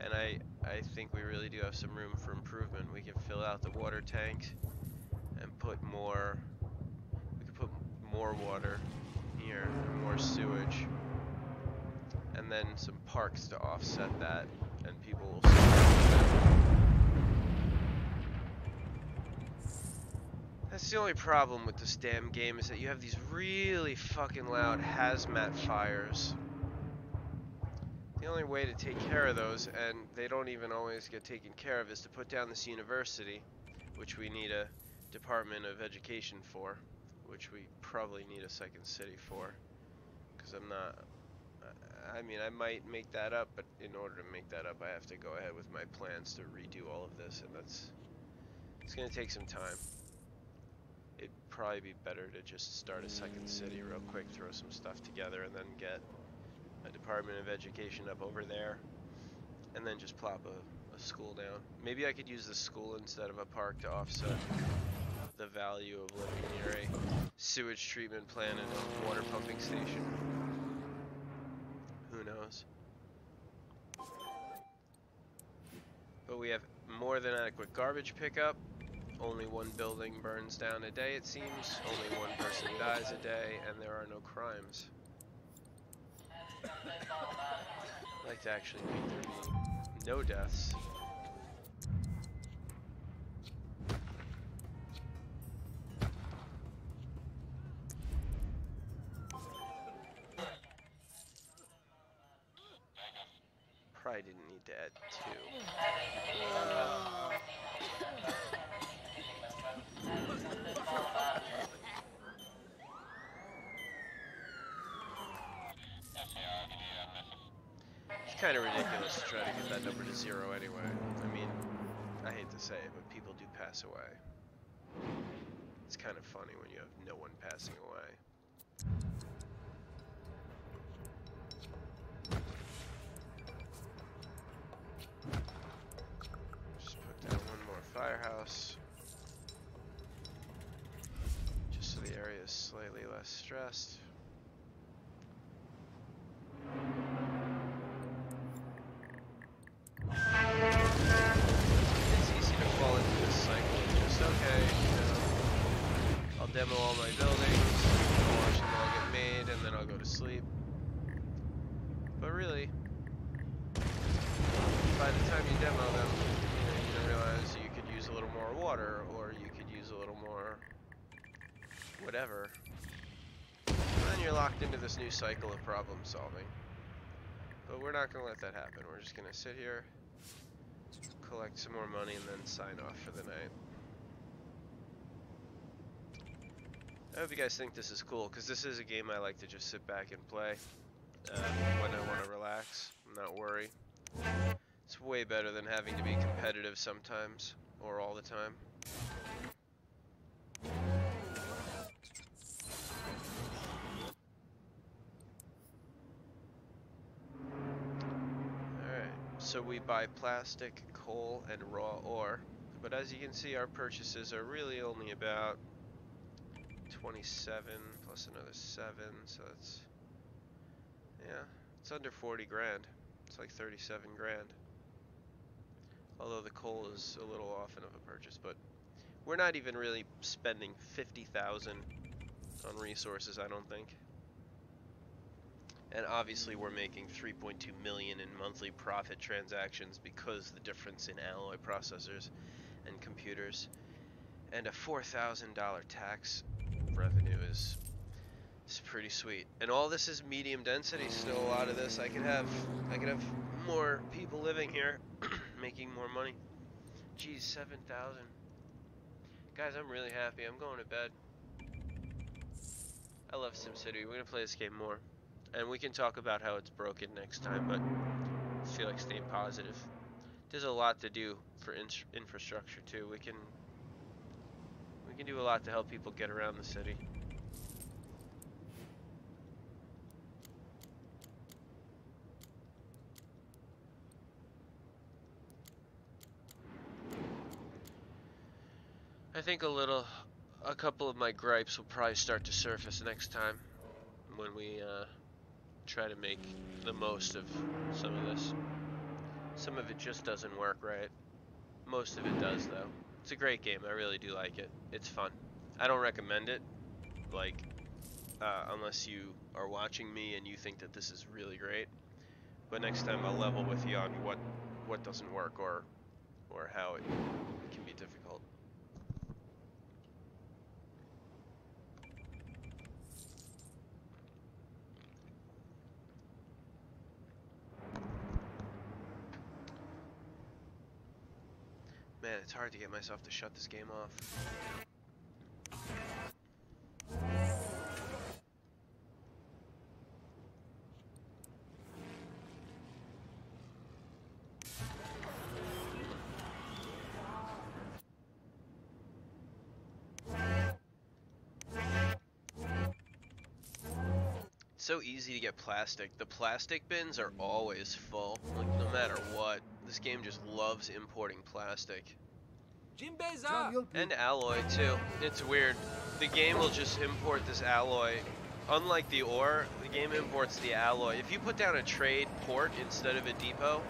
and I think we really do have some room for improvement. We can fill out the water tank and put more, we could put more water here and more sewage, and then some parks to offset that, and people will see. That's the only problem with this damn game, is that you have these really fucking loud hazmat fires. The only way to take care of those, and they don't even always get taken care of, is to put down this university, which we need a Department of Education for, which we probably need a second city for, because I mean, I might make that up, but in order to make that up, I have to go ahead with my plans to redo all of this, and it's going to take some time. It'd probably be better to just start a second city real quick, throw some stuff together, and then get a Department of Education up over there, and then just plop a school down. Maybe I could use the school instead of a park to offset the value of living near a sewage treatment plant and a water pumping station. Who knows? But we have more than adequate garbage pickup. Only one building burns down a day, it seems. Only one person dies a day, and there are no crimes. I'd like to actually make there be no deaths. Probably didn't need to add 2. It's kind of ridiculous to try to get that number to 0 anyway. I mean, I hate to say it, but people do pass away. It's kind of funny when you have no one passing away. this slightly less stressed. It's easy to fall into this cycle of just, okay, you know, I'll demo all my buildings, I'll watch them all get made, and then I'll go to sleep. But really, by the time you demo them, you don't realize you could use a little more water, or you could use a little more whatever. And then you're locked into this new cycle of problem solving. But we're not going to let that happen. We're just going to sit here, collect some more money, and then sign off for the night. I hope you guys think this is cool, because this is a game I like to just sit back and play when I want to relax, not worry. It's way better than having to be competitive sometimes, or all the time. Alright, so we buy plastic, coal, and raw ore. But as you can see, our purchases are really only about 27 plus another 7, so it's, yeah, it's under 40 grand. It's like 37 grand. Although the coal is a little often of a purchase, but we're not even really spending 50,000 on resources, I don't think. And obviously we're making 3.2 million in monthly profit transactions because the difference in alloy processors and computers, and a $4,000 tax revenue is pretty sweet. And all this is medium density still. A lot of this I could have more people living here making more money. Geez, 7,000. Guys, I'm really happy. I'm going to bed. I love SimCity. We're gonna play this game more, and we can talk about how it's broken next time, but I feel like staying positive. There's a lot to do for infrastructure too. We can do a lot to help people get around the city. I think a couple of my gripes will probably start to surface next time when we try to make the most of some of this. Some of it just doesn't work right. Most of it does, though. It's a great game. I really do like it. It's fun. I don't recommend it, like, unless you are watching me and you think that this is really great. But next time I'll level with you on what doesn't work or how it can be difficult. Man, it's hard to get myself to shut this game off. It's so easy to get plastic. The plastic bins are always full, like no matter what. This game just loves importing plastic. And alloy too. It's weird. The game will just import this alloy. Unlike the ore, the game imports the alloy. If you put down a trade port instead of a depot,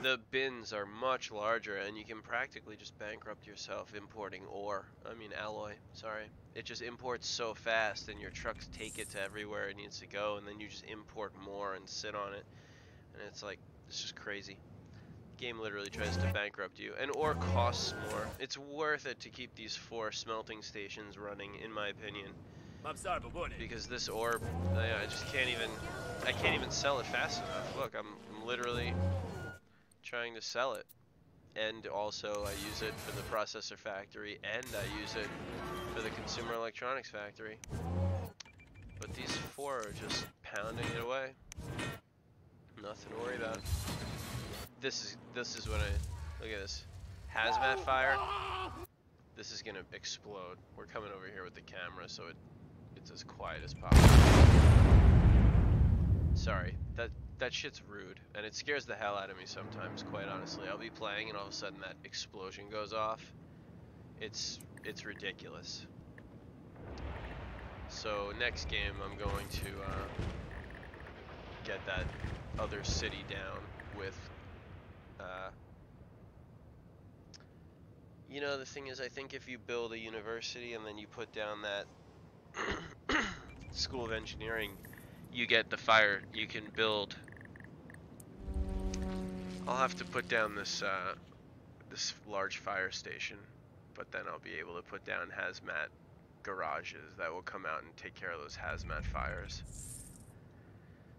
the bins are much larger and you can practically just bankrupt yourself importing ore. I mean alloy, sorry. It just imports so fast and your trucks take it to everywhere it needs to go, and then you just import more and sit on it. And it's like, it's just crazy. Game literally tries to bankrupt you, and ore costs more. It's worth it to keep these 4 smelting stations running, in my opinion, because this ore, I just can't even sell it fast enough. Look, I'm literally trying to sell it, and also I use it for the processor factory, and I use it for the consumer electronics factory. But these 4 are just pounding it away. Nothing to worry about. This is what look at this. Hazmat fire. This is gonna explode. We're coming over here with the camera so it's as quiet as possible. Sorry, that shit's rude, and it scares the hell out of me sometimes, quite honestly. I'll be playing and all of a sudden that explosion goes off. It's ridiculous. So next game I'm going to get that other city down with, you know, the thing is, I think if you build a university and then you put down that School of Engineering, you get the fire, you can build. I'll have to put down this this large fire station, but then I'll be able to put down hazmat garages that will come out and take care of those hazmat fires.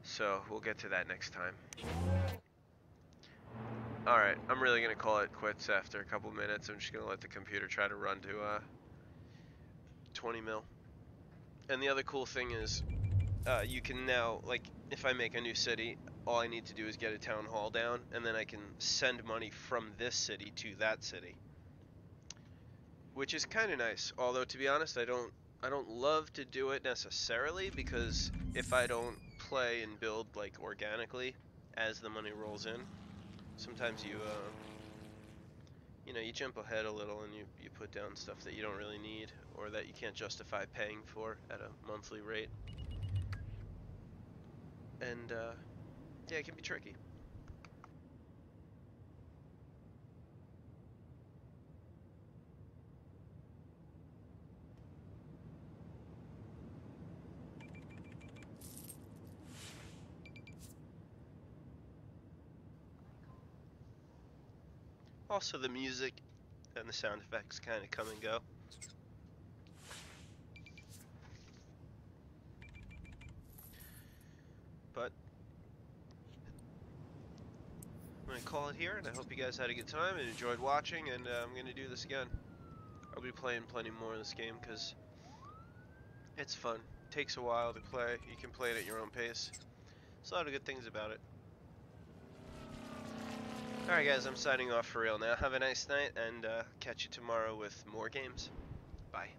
So we'll get to that next time. Alright, I'm really going to call it quits after a couple minutes. I'm just going to let the computer try to run to 20 mil. And the other cool thing is, you can now, like, if I make a new city, all I need to do is get a town hall down, and then I can send money from this city to that city, which is kind of nice. Although, to be honest, I don't love to do it necessarily, because if I don't play and build, like, organically as the money rolls in, sometimes you you know, you jump ahead a little and you put down stuff that you don't really need, or that you can't justify paying for at a monthly rate. And yeah, it can be tricky. Also, the music and the sound effects kind of come and go. But I'm going to call it here, and I hope you guys had a good time and enjoyed watching, and I'm going to do this again. I'll be playing plenty more of this game because it's fun. It takes a while to play. You can play it at your own pace. There's a lot of good things about it. Alright guys, I'm signing off for real now. Have a nice night, and catch you tomorrow with more games. Bye.